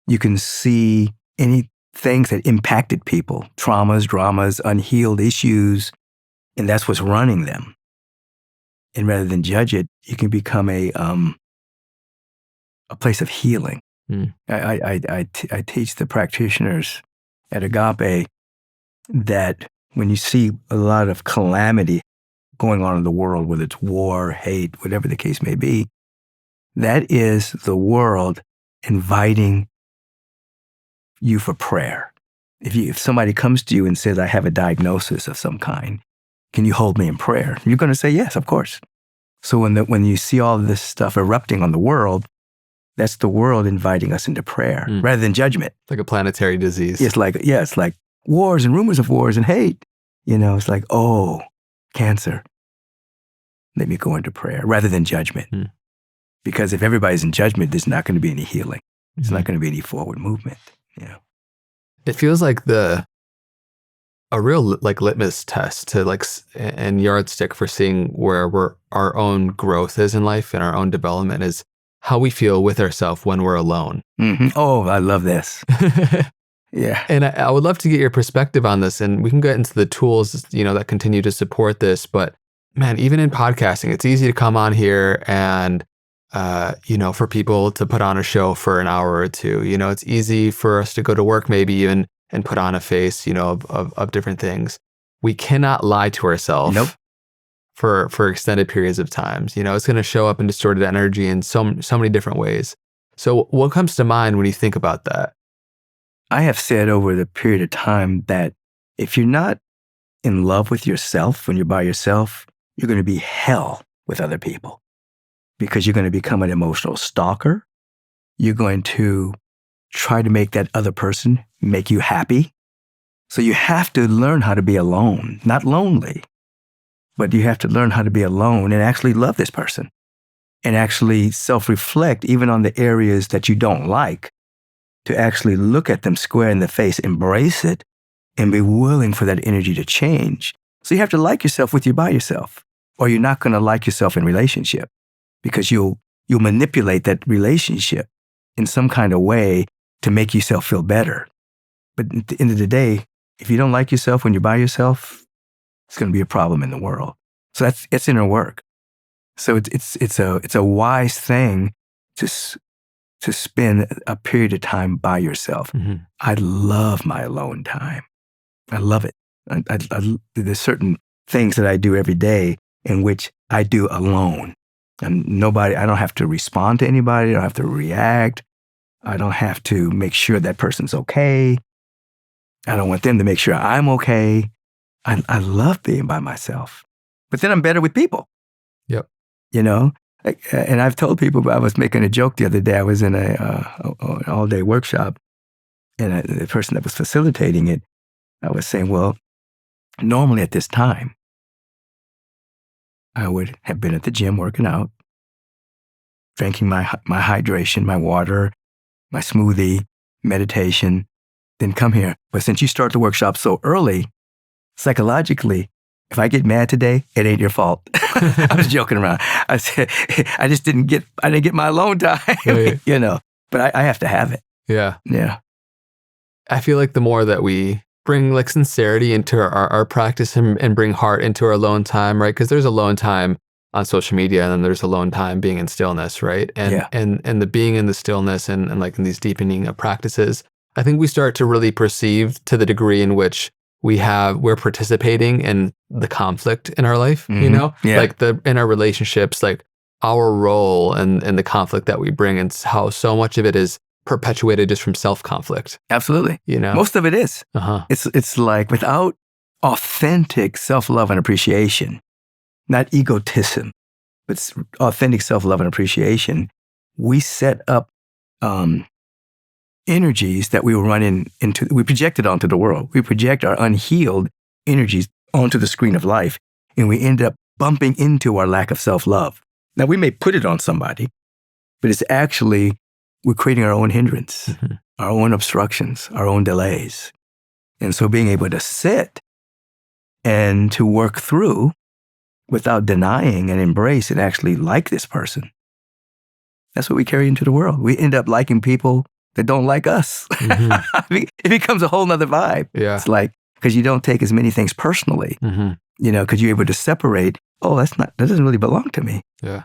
you can see any things that impacted people, traumas, dramas, unhealed issues, and that's what's running them. And rather than judge it, you can become a place of healing. I teach the practitioners at Agape that when you see a lot of calamity going on in the world, whether it's war, hate, whatever the case may be, that is the world inviting you for prayer. If somebody comes to you and says, I have a diagnosis of some kind, can you hold me in prayer? You're going to say, yes, of course. So when you see all this stuff erupting on the world, that's the world inviting us into prayer rather than judgment. Like a planetary disease. It's like wars and rumors of wars and hate. It's like, oh, cancer. Let me go into prayer rather than judgment. Because if everybody's in judgment, there's not going to be any healing. There's not going to be any forward movement. It feels like a real litmus test to and yardstick for seeing where our own growth is in life and our own development is how we feel with ourselves when we're alone. Oh, I love this. Yeah. And I would love to get your perspective on this, and we can get into the tools, that continue to support this. But man, even in podcasting, it's easy to come on here and for people to put on a show for an hour or two. It's easy for us to go to work maybe even and put on a face, of different things. We cannot lie to ourselves. Nope. For extended periods of times. It's going to show up in distorted energy in so many different ways. So what comes to mind when you think about that? I have said over the period of time that if you're not in love with yourself when you're by yourself, you're going to be hell with other people because you're going to become an emotional stalker. You're going to try to make that other person make you happy. So you have to learn how to be alone, not lonely, but you have to learn how to be alone and actually love this person and actually self-reflect even on the areas that you don't like, to actually look at them square in the face, embrace it, and be willing for that energy to change. So you have to like yourself with you by yourself, or you're not going to like yourself in relationship because you'll manipulate that relationship in some kind of way to make yourself feel better. But at the end of the day, if you don't like yourself when you're by yourself, it's going to be a problem in the world. So it's inner work. So it's a wise thing to spend a period of time by yourself. Mm-hmm. I love my alone time. I love it. There's certain things that I do every day in which I do alone. And I don't have to respond to anybody. I don't have to react. I don't have to make sure that person's okay. I don't want them to make sure I'm okay. I love being by myself. But then I'm better with people. Yep. And I've told people, I was making a joke the other day. I was in an all-day workshop, and the person that was facilitating it, I was saying, well, normally at this time, I would have been at the gym working out, drinking my hydration, my water, my smoothie, meditation, then come here. But since you start the workshop so early, psychologically, if I get mad today, it ain't your fault. I was joking around. I said, I didn't get my alone time, Right. But I have to have it. Yeah. Yeah. I feel like the more that we bring sincerity into our practice and bring heart into our alone time, right? Because there's alone time on social media, and then there's alone time being in stillness, right? And the being in the stillness and in these deepening of practices, I think we start to really perceive to the degree in which we're participating in the conflict in our life, Yeah. In our relationships, our role and the conflict that we bring, and how so much of it is perpetuated just from self-conflict. Absolutely. Most of it is. Uh-huh. It's like without authentic self-love and appreciation, not egotism, but authentic self-love and appreciation, we set up energies that we will run into, we project it onto the world. We project our unhealed energies onto the screen of life, and we end up bumping into our lack of self-love. Now, we may put it on somebody, but it's actually, we're creating our own hindrance, mm-hmm. our own obstructions, our own delays. And so being able to sit and to work through without denying and embrace and actually like this person, that's what we carry into the world. We end up liking people that don't like us. Mm-hmm. It becomes a whole nother vibe. Yeah. It's like, because you don't take as many things personally, mm-hmm. Because you're able to separate, that doesn't really belong to me. Yeah.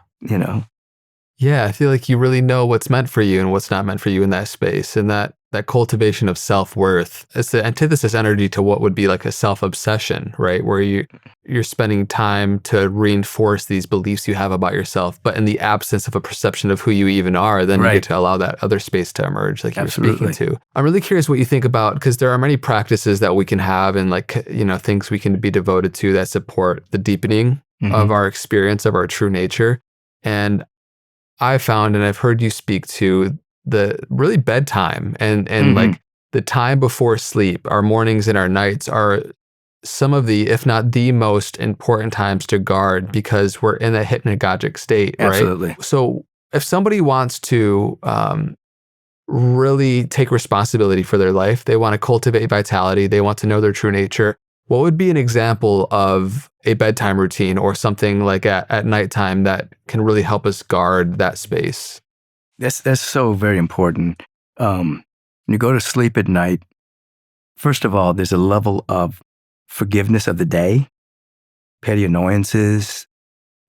Yeah, I feel like you really know what's meant for you and what's not meant for you in that space. And that cultivation of self-worth, it's the antithesis energy to what would be like a self-obsession, right? Where you're spending time to reinforce these beliefs you have about yourself, but in the absence of a perception of who you even are, then you get to allow that other space to emerge, like you were speaking to. I'm really curious what you think about, because there are many practices that we can have and things we can be devoted to that support the deepening mm-hmm. of our experience of our true nature. And I found, and I've heard you speak to, the really bedtime and mm-hmm. The time before sleep, our mornings and our nights are some of the, if not the most important times to guard, because we're in a hypnagogic state, right? Absolutely. So if somebody wants to really take responsibility for their life, they want to cultivate vitality, they want to know their true nature, what would be an example of a bedtime routine or something like at nighttime that can really help us guard that space? That's so very important. When you go to sleep at night, first of all, there's a level of forgiveness of the day, petty annoyances.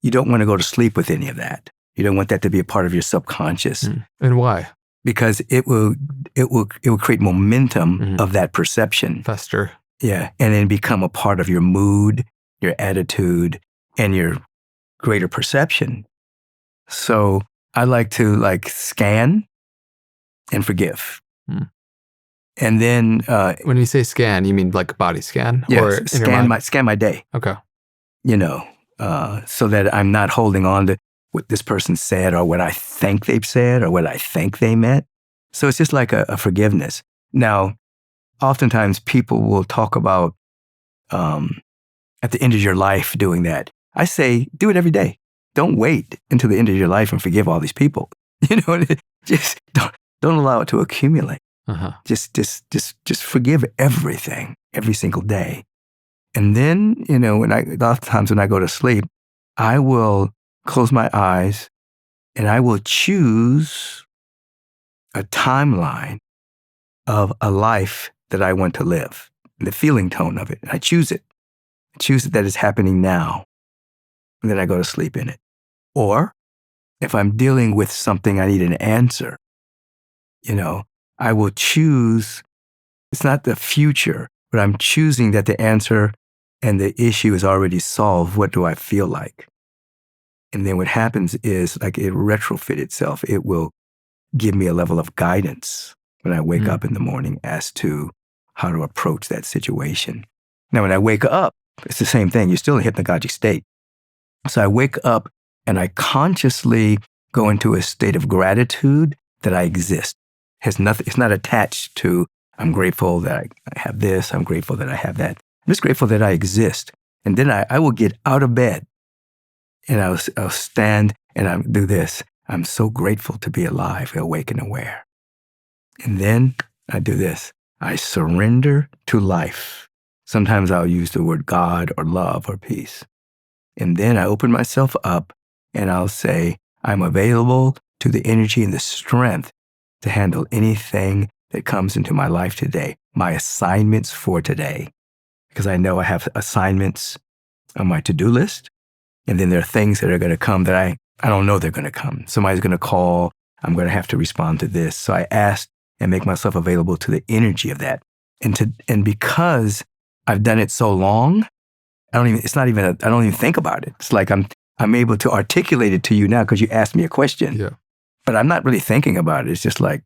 You don't want to go to sleep with any of that. You don't want that to be a part of your subconscious. And why? Because it will create momentum of that perception. Fester. Yeah. And then become a part of your mood, your attitude, and your greater perception. So I like to scan and forgive. And then when you say scan, you mean like body scan? Yes, or scan my day. Okay. So that I'm not holding on to what this person said or what I think they've said or what I think they meant. So it's just like a forgiveness. Now, oftentimes people will talk about at the end of your life doing that. I say, do it every day. Don't wait until the end of your life and forgive all these people. Just don't allow it to accumulate. Just forgive everything, every single day. And then, a lot of times when I go to sleep, I will close my eyes and I will choose a timeline of a life that I want to live, the feeling tone of it. I choose it. I choose it that it's happening now. And then I go to sleep in it. Or if I'm dealing with something I need an answer, I will choose, it's not the future, but I'm choosing that the answer and the issue is already solved. What do I feel like? And then what happens is it retrofit itself. It will give me a level of guidance when I wake up in the morning as to how to approach that situation. Now, when I wake up, it's the same thing. You're still in a hypnagogic state. So I wake up and I consciously go into a state of gratitude that I exist. It's not attached to, I'm grateful that I have this, I'm grateful that I have that. I'm just grateful that I exist. And then I will get out of bed and I'll stand and I'll do this. I'm so grateful to be alive, awake and aware. And then I do this. I surrender to life. Sometimes I'll use the word God or love or peace. And then I open myself up and I'll say, I'm available to the energy and the strength to handle anything that comes into my life today, my assignments for today. Because I know I have assignments on my to-do list. And then there are things that are going to come that I don't know they're going to come. Somebody's going to call. I'm going to have to respond to this. So I ask and make myself available to the energy of that. And because I've done it so long, I don't even think about it. It's like I'm able to articulate it to you now because you asked me a question. Yeah. But I'm not really thinking about it. It's just like,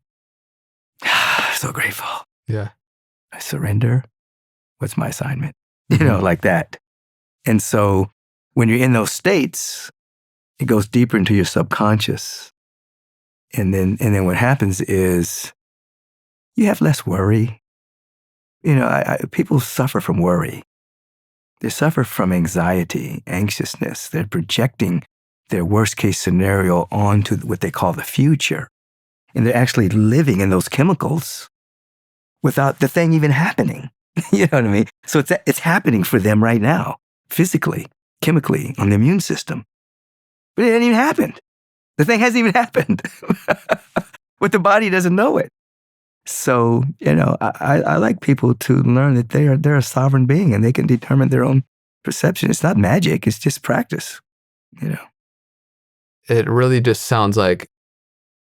so grateful. Yeah. I surrender. What's my assignment? Like that. And so when you're in those states, it goes deeper into your subconscious. And then what happens is you have less worry. People suffer from worry. They suffer from anxiety, anxiousness. They're projecting their worst case scenario onto what they call the future. And they're actually living in those chemicals without the thing even happening. You know what I mean? So it's happening for them right now, physically, chemically, on the immune system. But it hasn't even happened. The thing hasn't even happened. But the body doesn't know it. So, I like people to learn that they're a sovereign being and they can determine their own perception. It's not magic. It's just practice, It really just sounds like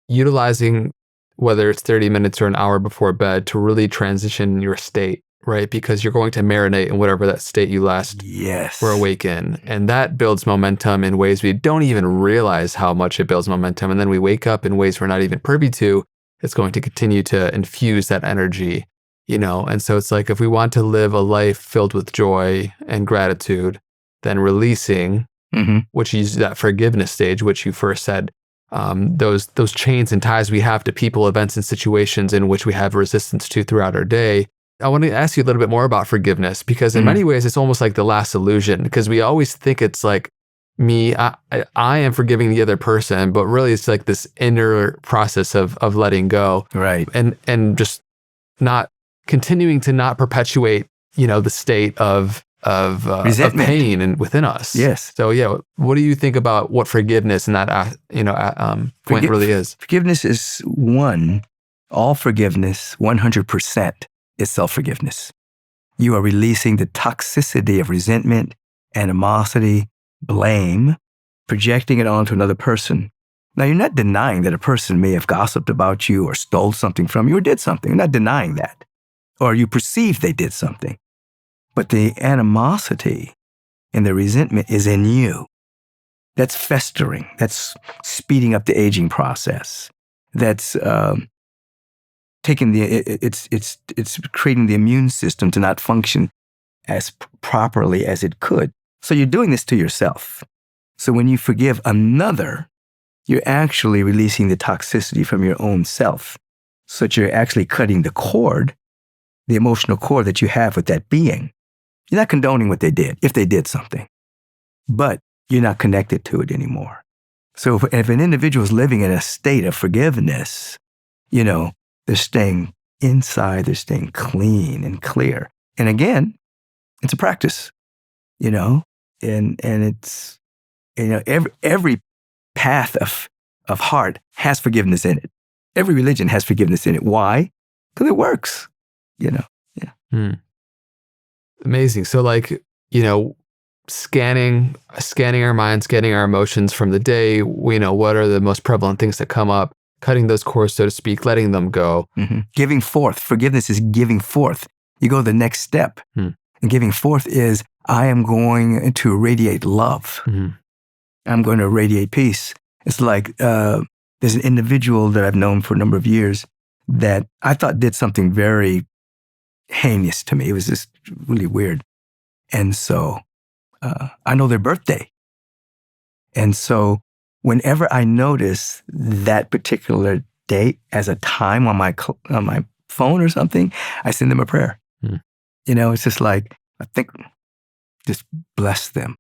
utilizing, whether it's 30 minutes or an hour before bed, to really transition your state, right? Because you're going to marinate in whatever that state you last were awake in. And that builds momentum in ways we don't even realize how much it builds momentum. And then we wake up in ways we're not even privy to. It's going to continue to infuse that energy, And so it's like, if we want to live a life filled with joy and gratitude, then releasing, which is that forgiveness stage, which you first said, those chains and ties we have to people, events, and situations in which we have resistance to throughout our day. I want to ask you a little bit more about forgiveness, because in many ways, it's almost like the last illusion, because we always think it's like, I am forgiving the other person, but really it's like this inner process of letting go. Right. And just not continuing to not perpetuate, the state of resentment, of pain and within us. Yes. So what do you think about what forgiveness in that, point really is? Forgiveness is all forgiveness, 100% is self-forgiveness. You are releasing the toxicity of resentment, animosity, blame, projecting it onto another person, Now, you're not denying that a person may have gossiped about you or stole something from you or did something. You're not denying that. Or you perceive they did something. But the animosity and the resentment is in you. That's festering. That's speeding up the aging process. That's taking it's creating the immune system to not function as properly as it could. So you're doing this to yourself. So when you forgive another, you're actually releasing the toxicity from your own self. So that you're actually cutting the cord, the emotional cord that you have with that being. You're not condoning what they did, if they did something, but you're not connected to it anymore. So if an individual is living in a state of forgiveness, they're staying inside, they're staying clean and clear. And again, it's a practice, and it's, every path of heart has forgiveness in it. Every religion has forgiveness in it. Why? Because it works, Yeah. Amazing. So scanning our minds, scanning our emotions from the day, what are the most prevalent things that come up, cutting those cords, so to speak, letting them go. Mm-hmm. Giving forth. Forgiveness is giving forth. You go the next step. And giving forth is, I am going to radiate love. Mm-hmm. I'm going to radiate peace. It's like there's an individual that I've known for a number of years that I thought did something very heinous to me. It was just really weird. And so I know their birthday. And so whenever I notice that particular date as a time on my phone or something, I send them a prayer. It's just like, I think, just bless them.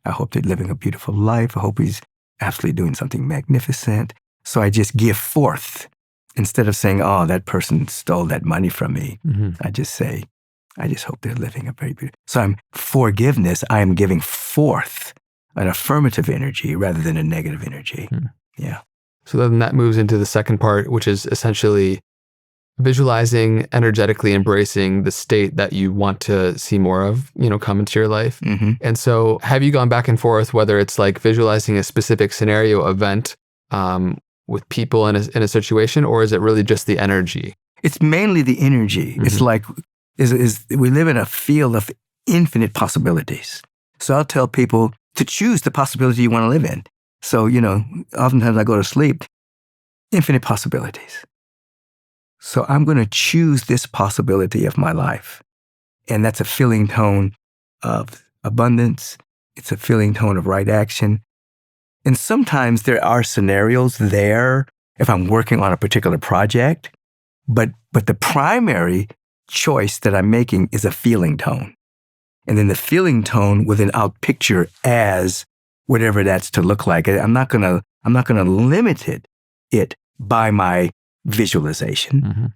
I hope they're living a beautiful life. I hope he's absolutely doing something magnificent. So I just give forth. Instead of saying, oh, that person stole that money from me, I just say, I just hope they're living a very beautiful. So forgiveness, I am giving forth an affirmative energy rather than a negative energy. Yeah. So then that moves into the second part, which is essentially visualizing, energetically embracing the state that you want to see more of, come into your life. And so have you gone back and forth, whether it's like visualizing a specific scenario event with people in a situation, or is it really just the energy? It's mainly the energy. It's like, we live in a field of infinite possibilities. So I'll tell people to choose the possibility you want to live in. So, oftentimes I go to sleep, infinite possibilities. So I'm going to choose this possibility of my life. And that's a feeling tone of abundance. It's a feeling tone of right action. And sometimes there are scenarios there if I'm working on a particular project, but the primary choice that I'm making is a feeling tone. And then the feeling tone will then outpicture as whatever that's to look like. I'm not gonna limit it by my visualization.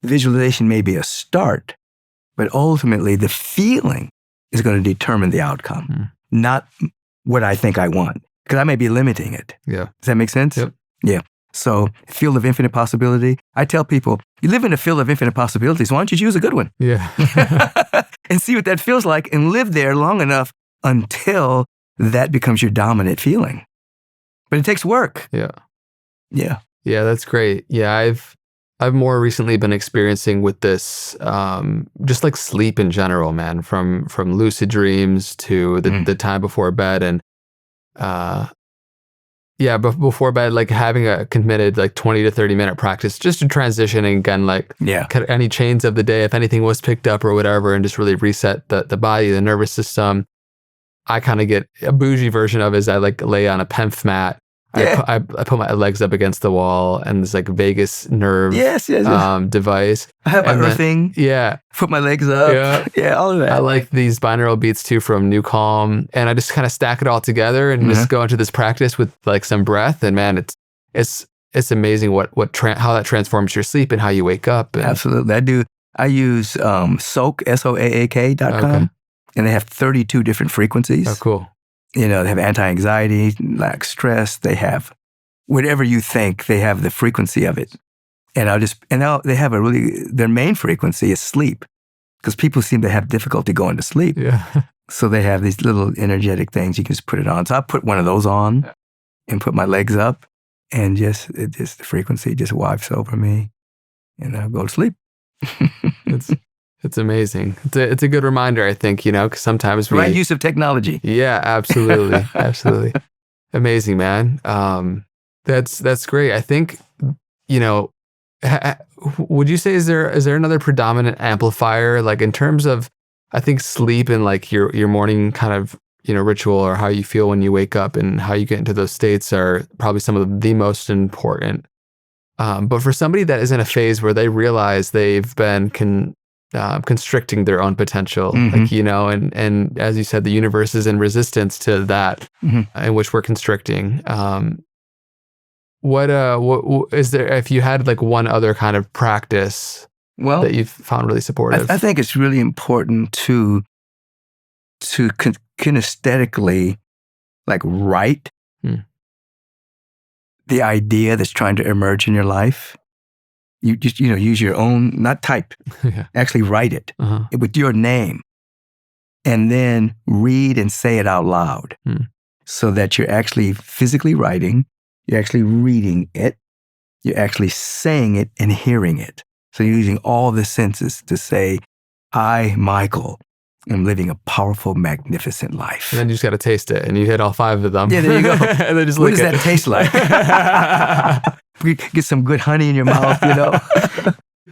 The visualization may be a start, but ultimately the feeling is going to determine the outcome, not what I think I want, because I may be limiting it. Yeah. Does that make sense? Yep. Yeah. So, field of infinite possibility. I tell people, you live in a field of infinite possibilities. Why don't you choose a good one? Yeah. And see what that feels like and live there long enough until that becomes your dominant feeling. But it takes work. Yeah. Yeah. Yeah, that's great. Yeah, I've more recently been experiencing with this, just like sleep in general, man, from lucid dreams to the time before bed. And before bed, like having a committed like 20 to 30 minute practice just to transition and again, cut any chains of the day, if anything was picked up or whatever, and just really reset the body, the nervous system. I kind of get a bougie version of it is I like lay on a PEMF mat. Yeah. I put my legs up against the wall and this like vagus nerve device. I have my earthing. Yeah. Put my legs up. Yeah, all of that. I like these binaural beats too from Duqum, and I just kind of stack it all together and just go into this practice with like some breath. And man, it's amazing how that transforms your sleep and how you wake up. And absolutely. I use Soak, SOAAK.com. Okay. And they have 32 different frequencies. Oh, cool. They have anti-anxiety, lack stress. They have whatever you think. They have the frequency of it, and they have their main frequency is sleep, because people seem to have difficulty going to sleep. Yeah. So they have these little energetic things you can just put it on. So I put one of those on and put my legs up, and the frequency just wipes over me, and I'll go to sleep. It's amazing. It's a good reminder, I think, because sometimes right use of technology. Yeah, absolutely, absolutely, amazing, man. That's great. I think, would you say is there another predominant amplifier, like in terms of, I think sleep and like your morning kind of ritual, or how you feel when you wake up and how you get into those states are probably some of the most important. But for somebody that is in a phase where they realize they've been constricting their own potential, Mm-hmm. and as you said, the universe is in resistance to that, in which we're constricting. What is there, if you had like one other kind of practice that you've found really supportive? I think it's really important to kinesthetically like write the idea that's trying to emerge in your life. You just use your own, not type, actually write it with your name, and then read and say it out loud, so that you're actually physically writing, you're actually reading it, you're actually saying it and hearing it. So you're using all the senses to say, I, Michael, am living a powerful, magnificent life. And then you just got to taste it, and you hit all 5 of them. Yeah, there you go. And then just what does that taste like? Get some good honey in your mouth,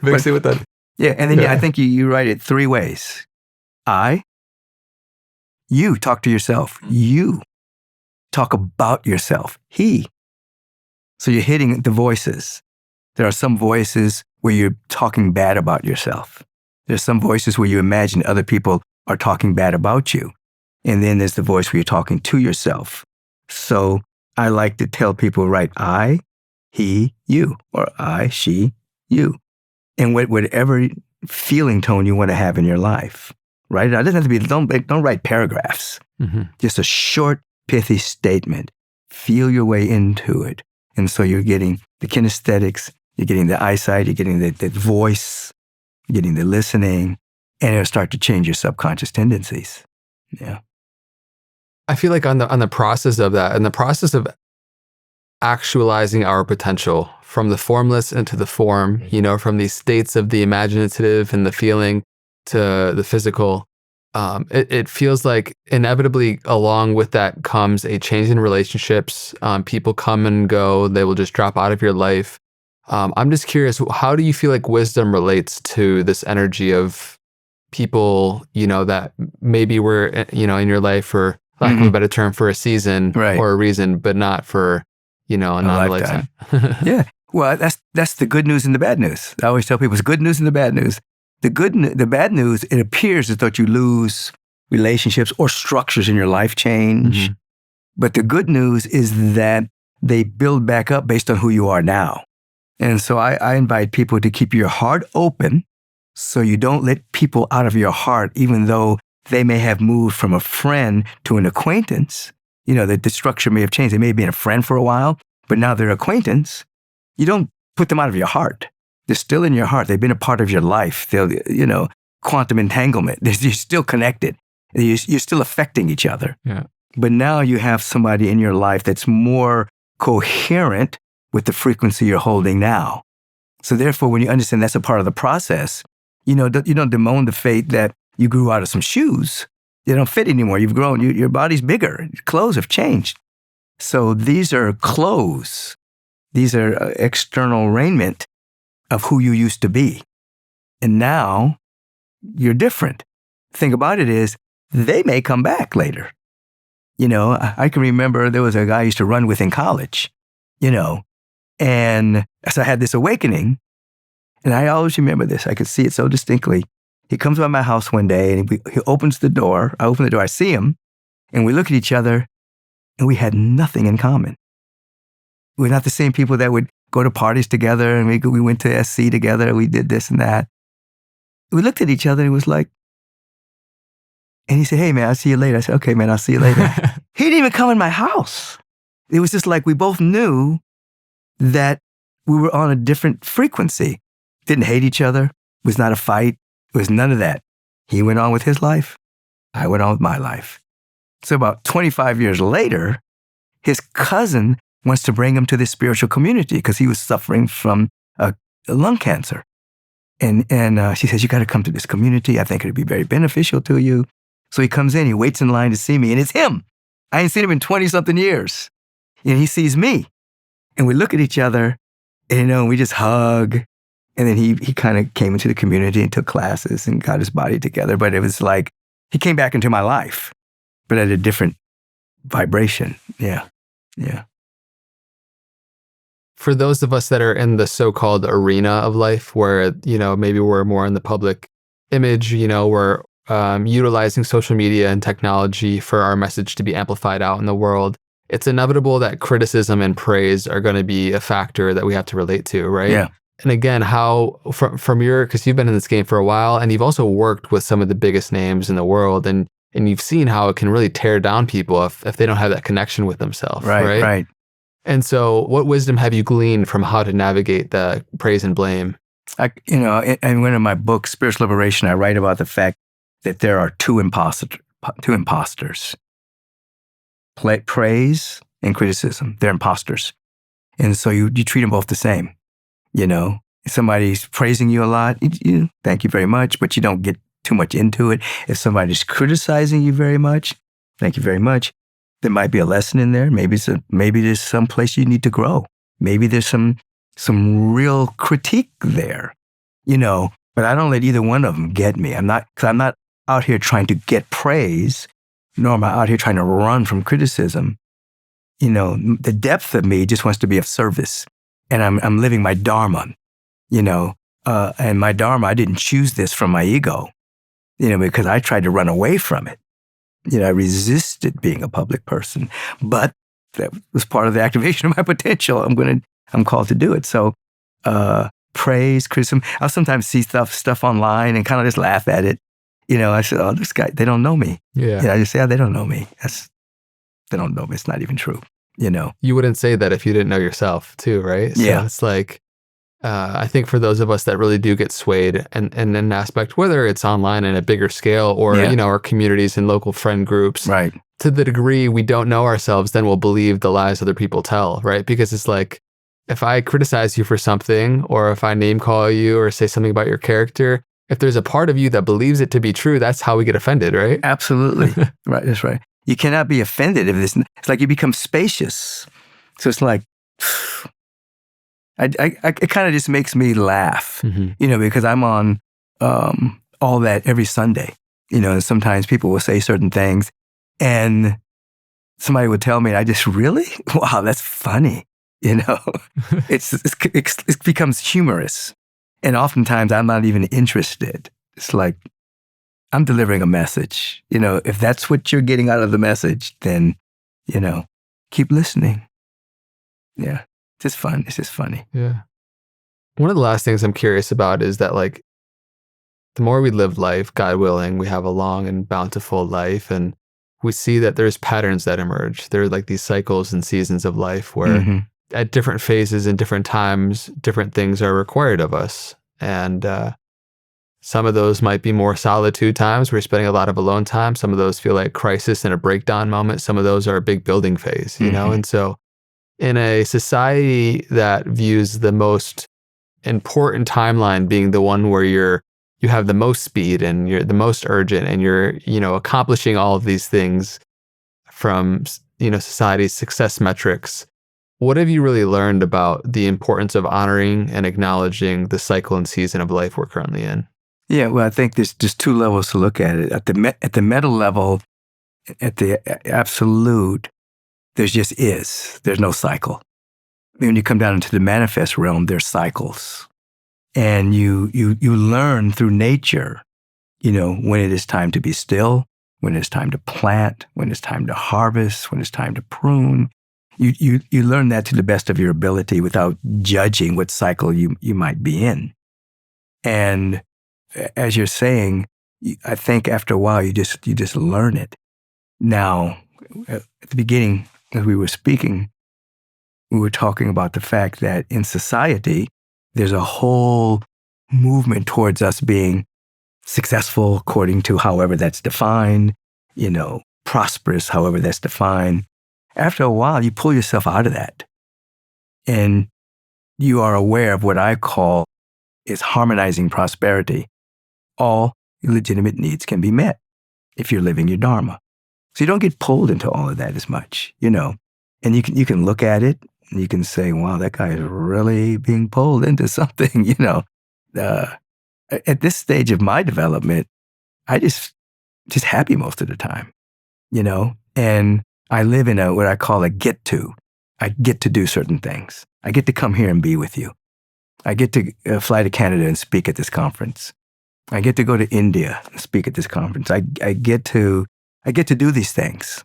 Mix it with that. Yeah, and then I think you write it 3 ways. You talk to yourself. You talk about yourself. He. So you're hitting the voices. There are some voices where you're talking bad about yourself. There's some voices where you imagine other people are talking bad about you. And then there's the voice where you're talking to yourself. So I like to tell people, write I, he, you, or I, she, you. And whatever feeling tone you want to have in your life, right? It doesn't have to be, don't write paragraphs. Just a short, pithy statement. Feel your way into it. And so you're getting the kinesthetics, you're getting the eyesight, you're getting the voice, you're getting the listening, and it'll start to change your subconscious tendencies. Yeah. I feel like on the process of that, and the process of actualizing our potential from the formless into the form, from these states of the imaginative and the feeling to the physical, it feels like inevitably along with that comes a change in relationships. People come and go, they will just drop out of your life. I'm just curious, how do you feel like wisdom relates to this energy of people, that maybe were, in your life, for lack of a better term, for a season or a reason, but not for, a non-lifetime. Yeah. Well, that's the good news and the bad news. I always tell people it's good news and the bad news. The bad news, it appears as though you lose relationships or structures in your life change. But the good news is that they build back up based on who you are now. And so I invite people to keep your heart open so you don't let people out of your heart, even though they may have moved from a friend to an acquaintance. The structure may have changed. They may have been a friend for a while, but now they're acquaintance. You don't put them out of your heart. They're still in your heart. They've been a part of your life. They'll, quantum entanglement. You're still connected. You're still affecting each other. Yeah. But now you have somebody in your life that's more coherent with the frequency you're holding now. So therefore, when you understand that's a part of the process, you don't bemoan the fate that you grew out of some shoes. They don't fit anymore. You've grown. Your body's bigger. Your clothes have changed. So these are clothes. These are external raiment of who you used to be. And now you're different. The thing about it is they may come back later. I can remember there was a guy I used to run with in college, and so I had this awakening. And I always remember this. I could see it so distinctly. He comes by my house one day and he opens the door. I open the door. I see him. And we look at each other and we had nothing in common. We're not the same people that would go to parties together and we went to SC together. We did this and that. We looked at each other and it was like, and he said, hey man, I'll see you later. I said, okay man, I'll see you later. He didn't even come in my house. It was just like we both knew that we were on a different frequency. Didn't hate each other. It was not a fight. It was none of that. He went on with his life. I went on with my life. So about 25 years later, his cousin wants to bring him to this spiritual community because he was suffering from lung cancer. And she says, you got to come to this community. I think it'd be very beneficial to you. So he comes in, he waits in line to see me, and it's him. I ain't seen him in 20-something years. And he sees me. And we look at each other, and we just hug. And then he kind of came into the community and took classes and got his body together. But it was like, he came back into my life, but at a different vibration. Yeah. For those of us that are in the so-called arena of life where, maybe we're more in the public image, we're utilizing social media and technology for our message to be amplified out in the world, it's inevitable that criticism and praise are going to be a factor that we have to relate to, right? Yeah. And again, how from your, because you've been in this game for a while and you've also worked with some of the biggest names in the world, and you've seen how it can really tear down people if they don't have that connection with themselves, right? And so what wisdom have you gleaned from how to navigate the praise and blame? In one of my books, Spiritual Liberation, I write about the fact that there are two imposters. Praise and criticism. They're imposters. And so you treat them both the same. If somebody's praising you a lot, thank you very much, but you don't get too much into it. If somebody's criticizing you very much, thank you very much. There might be a lesson in there. Maybe there's some place you need to grow. Maybe there's some real critique there, but I don't let either one of them get me. I'm not out here trying to get praise, nor am I out here trying to run from criticism. The depth of me just wants to be of service, and I'm living my dharma, and my dharma, I didn't choose this from my ego, because I tried to run away from it. I resisted being a public person, but that was part of the activation of my potential. I'm called to do it. So, praise, criticism. I'll sometimes see stuff online and kind of just laugh at it. I said, oh, this guy, they don't know me. Yeah. I just say, oh, they don't know me. They don't know me. It's not even true. You wouldn't say that if you didn't know yourself too, right? So yeah. It's like, I think for those of us that really do get swayed in an aspect, whether it's online in a bigger scale or, our communities and local friend groups, right? To the degree we don't know ourselves, then we'll believe the lies other people tell, right? Because it's like, if I criticize you for something, or if I name call you or say something about your character, if there's a part of you that believes it to be true, that's how we get offended, right? Absolutely. Right. That's right. You cannot be offended if it's like you become spacious. So it's like, it kind of just makes me laugh, because I'm on all that every Sunday, and sometimes people will say certain things and somebody would tell me, and I just, really? Wow, that's funny. It becomes humorous. And oftentimes I'm not even interested. It's like, I'm delivering a message. If that's what you're getting out of the message, then, keep listening. Yeah. It's fun. It's just funny. Yeah. One of the last things I'm curious about is that, like, the more we live life, God willing, we have a long and bountiful life, and we see that there's patterns that emerge. There are like these cycles and seasons of life where at different phases and different times, different things are required of us. And some of those might be more solitude times. We're spending a lot of alone time. Some of those feel like crisis and a breakdown moment. Some of those are a big building phase, And so in a society that views the most important timeline being the one where you have the most speed and you're the most urgent and you're, accomplishing all of these things from, society's success metrics, what have you really learned about the importance of honoring and acknowledging the cycle and season of life we're currently in? Yeah, well, I think there's just two levels to look at it. At the meta level, at the absolute, there's just is. There's no cycle. When you come down into the manifest realm, there's cycles. And you learn through nature, when it is time to be still, when it's time to plant, when it's time to harvest, when it's time to prune. You learn that to the best of your ability without judging what cycle you might be in. And as you're saying, I think after a while you just learn it. Now, at the beginning, as we were speaking, we were talking about the fact that in society, there's a whole movement towards us being successful according to however that's defined, prosperous, however that's defined. After a while, you pull yourself out of that. and you are aware of what I call is harmonizing prosperity, all legitimate needs can be met if you're living your dharma. So you don't get pulled into all of that as much, And you can look at it and you can say, wow, that guy is really being pulled into something, At this stage of my development, I just happy most of the time, And I live in what I call a get to. I get to do certain things. I get to come here and be with you. I get to fly to Canada and speak at this conference. I get to go to India and speak at this conference. I get to do these things.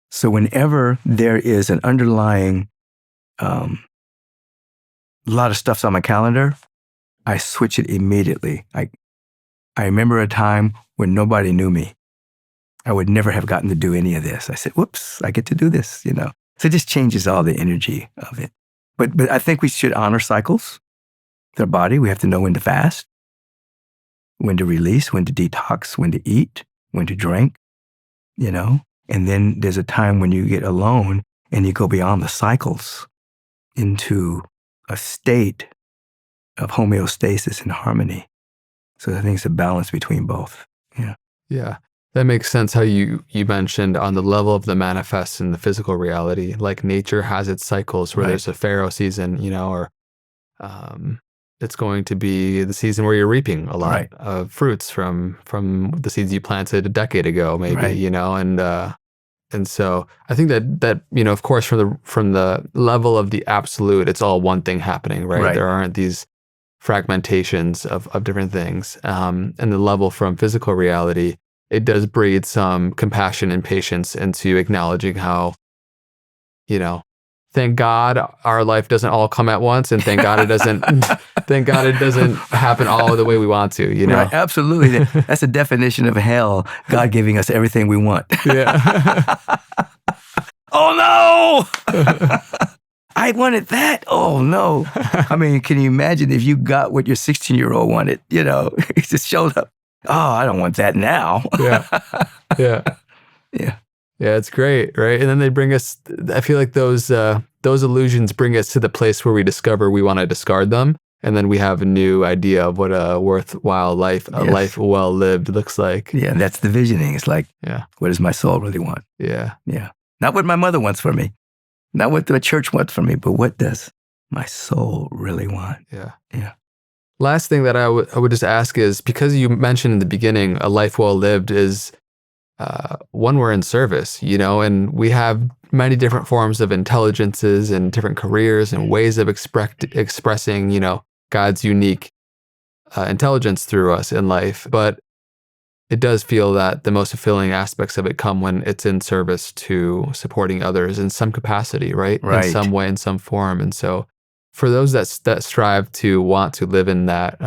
So whenever there is an underlying, a lot of stuff's on my calendar, I switch it immediately. I remember a time when nobody knew me. I would never have gotten to do any of this. I said, whoops, I get to do this, So it just changes all the energy of it. But I think we should honor cycles. With our body, we have to know when to fast, when to release, when to detox, when to eat, when to drink, And then there's a time when you get alone and you go beyond the cycles into a state of homeostasis and harmony. So I think it's a balance between both. Yeah. Yeah. That makes sense how you mentioned on the level of the manifest in the physical reality, like nature has its cycles where there's a farrow season, or it's going to be the season where you're reaping a lot of fruits from the seeds you planted a decade ago, maybe, and so I think that of course from the level of the absolute, it's all one thing happening, right? There aren't these fragmentations of different things, and the level from physical reality, it does breed some compassion and patience into acknowledging how, thank God our life doesn't all come at once, and thank God it doesn't. Thank God it doesn't happen all the way we want to. Right, absolutely. That's the definition of hell. God giving us everything we want. Yeah. Oh no! I wanted that. Oh no! I mean, can you imagine if you got what your 16-year-old wanted? He just showed up. Oh, I don't want that now. Yeah. Yeah. Yeah. Yeah, it's great, right? And then they bring us, I feel like those illusions bring us to the place where we discover we want to discard them. And then we have a new idea of what a worthwhile life, a life well lived looks like. Yeah, that's the visioning. It's like, what does my soul really want? Yeah. Yeah. Not what my mother wants for me. Not what the church wants for me, but what does my soul really want? Yeah. Yeah. Last thing that I would just ask is, because you mentioned in the beginning, a life well lived is one we're in service, and we have many different forms of intelligences and different careers and ways of expressing, God's unique intelligence through us in life. But it does feel that the most fulfilling aspects of it come when it's in service to supporting others in some capacity, right? In some way, in some form. And so for those that strive to want to live in that,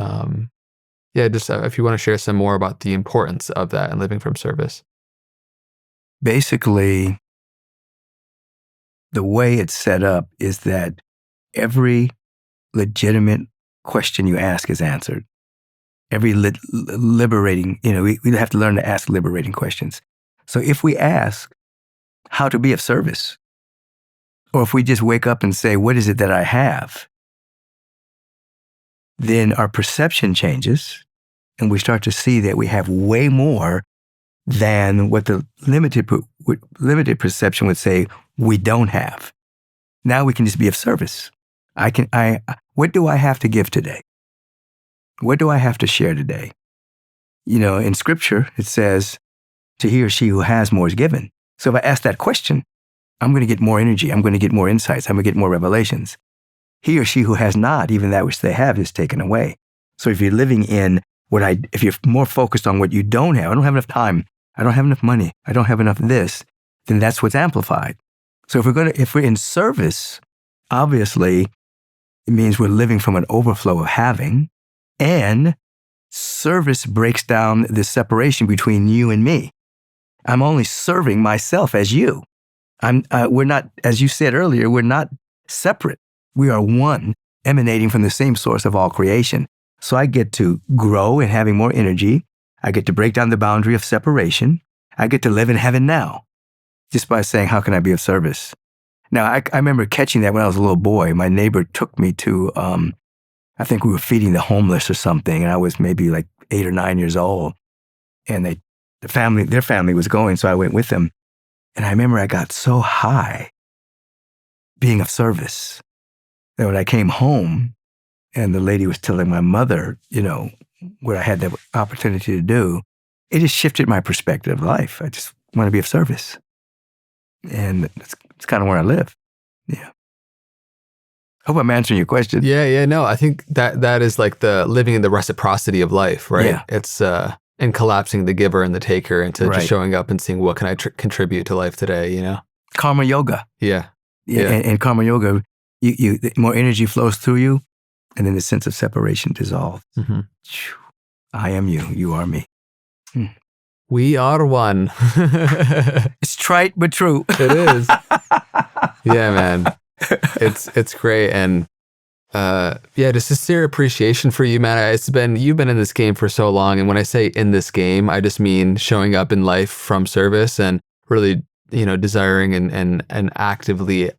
just if you want to share some more about the importance of that and living from service. Basically, the way it's set up is that every legitimate question you ask is answered. Every liberating, we have to learn to ask liberating questions. So if we ask how to be of service, or if we just wake up and say, what is it that I have? Then our perception changes and we start to see that we have way more than what the limited perception would say we don't have. Now we can just be of service. What do I have to give today? What do I have to share today? In scripture, it says, to he or she who has more is given. So if I ask that question, I'm going to get more energy. I'm going to get more insights. I'm going to get more revelations. He or she who has not, even that which they have is taken away. So if you're living in if you're more focused on what you don't have, I don't have enough time, I don't have enough money, I don't have enough of this, then that's what's amplified. So if we're in service, obviously, it means we're living from an overflow of having, and service breaks down the separation between you and me. I'm only serving myself as you. We're not, as you said earlier, we're not separate. We are one, emanating from the same source of all creation. So I get to grow and having more energy. I get to break down the boundary of separation. I get to live in heaven now, just by saying, how can I be of service? Now, I remember catching that when I was a little boy. My neighbor took me to, I think we were feeding the homeless or something, and I was maybe like 8 or 9 years old. And their family was going, so I went with them. And I remember I got so high being of service that when I came home and the lady was telling my mother, what I had the opportunity to do, it just shifted my perspective of life. I just want to be of service. And it's kind of where I live. Yeah. Hope I'm answering your question. Yeah. No, I think that is like the living in the reciprocity of life, right? Yeah. It's and collapsing the giver and the taker into just showing up and seeing what can I contribute to life today, Karma yoga. Yeah. And karma yoga, you more energy flows through you, and then the sense of separation dissolves. Mm-hmm. I am you. You are me. We are one. It's trite but true. It is. Yeah, man. It's great. And just sincere appreciation for you, man. You've been in this game for so long. And when I say in this game, I just mean showing up in life from service and really, desiring and actively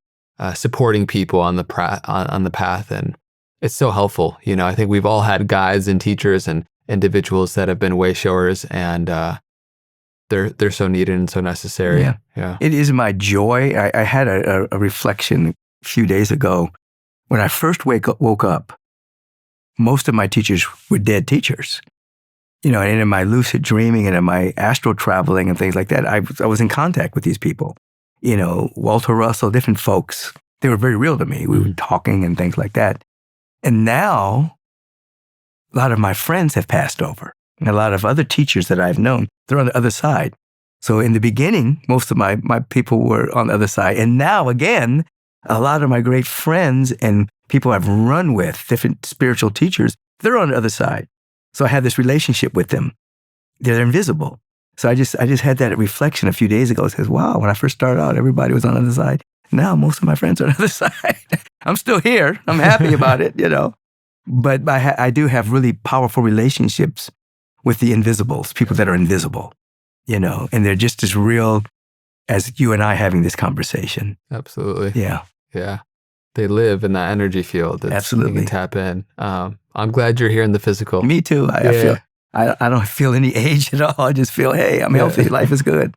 supporting people on the path. And it's so helpful. I think we've all had guides and teachers and individuals that have been way showers, and they're so needed and so necessary. Yeah. It is my joy. I had a reflection a few days ago. When I first woke up, most of my teachers were dead teachers. And in my lucid dreaming and in my astral traveling and things like that, I was in contact with these people. Walter Russell, different folks. They were very real to me. We were talking and things like that. And now, a lot of my friends have passed over. And a lot of other teachers that I've known, they're on the other side. So in the beginning, most of my people were on the other side. And now, again, a lot of my great friends and people I've run with, different spiritual teachers, they're on the other side. So I have this relationship with them. They're invisible. So I just had that reflection a few days ago. It says, wow, when I first started out, everybody was on the other side. Now most of my friends are on the other side. I'm still here. I'm happy about it, But I do have really powerful relationships with the invisibles, people that are invisible, and they're just as real as you and I having this conversation. Absolutely. Yeah. Yeah. They live in that energy field. Absolutely. You can tap in. I'm glad you're here in the physical. Me too. I don't feel any age at all. I just feel, hey, I'm healthy. Life is good.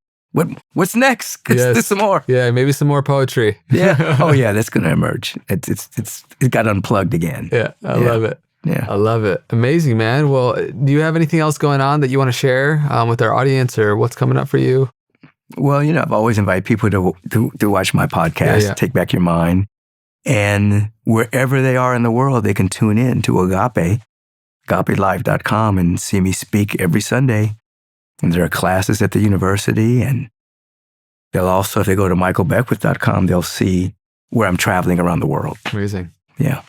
What's next? Let's do some more. Yeah, maybe some more poetry. Yeah. Oh yeah, that's gonna emerge. It got unplugged again. Yeah, I love it. Yeah. I love it. Amazing, man. Well, do you have anything else going on that you want to share with our audience, or what's coming up for you? Well, I've always invited people to watch my podcast, Take Back Your Mind. And wherever they are in the world, they can tune in to Agape, agapelive.com, and see me speak every Sunday. And there are classes at the university. And they'll also, if they go to michaelbeckwith.com, they'll see where I'm traveling around the world. Amazing. Yeah.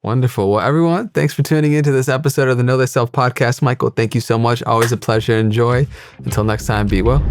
Wonderful. Well, everyone, thanks for tuning into this episode of the Know Thyself podcast. Michael, thank you so much. Always a pleasure and joy. Until next time, be well.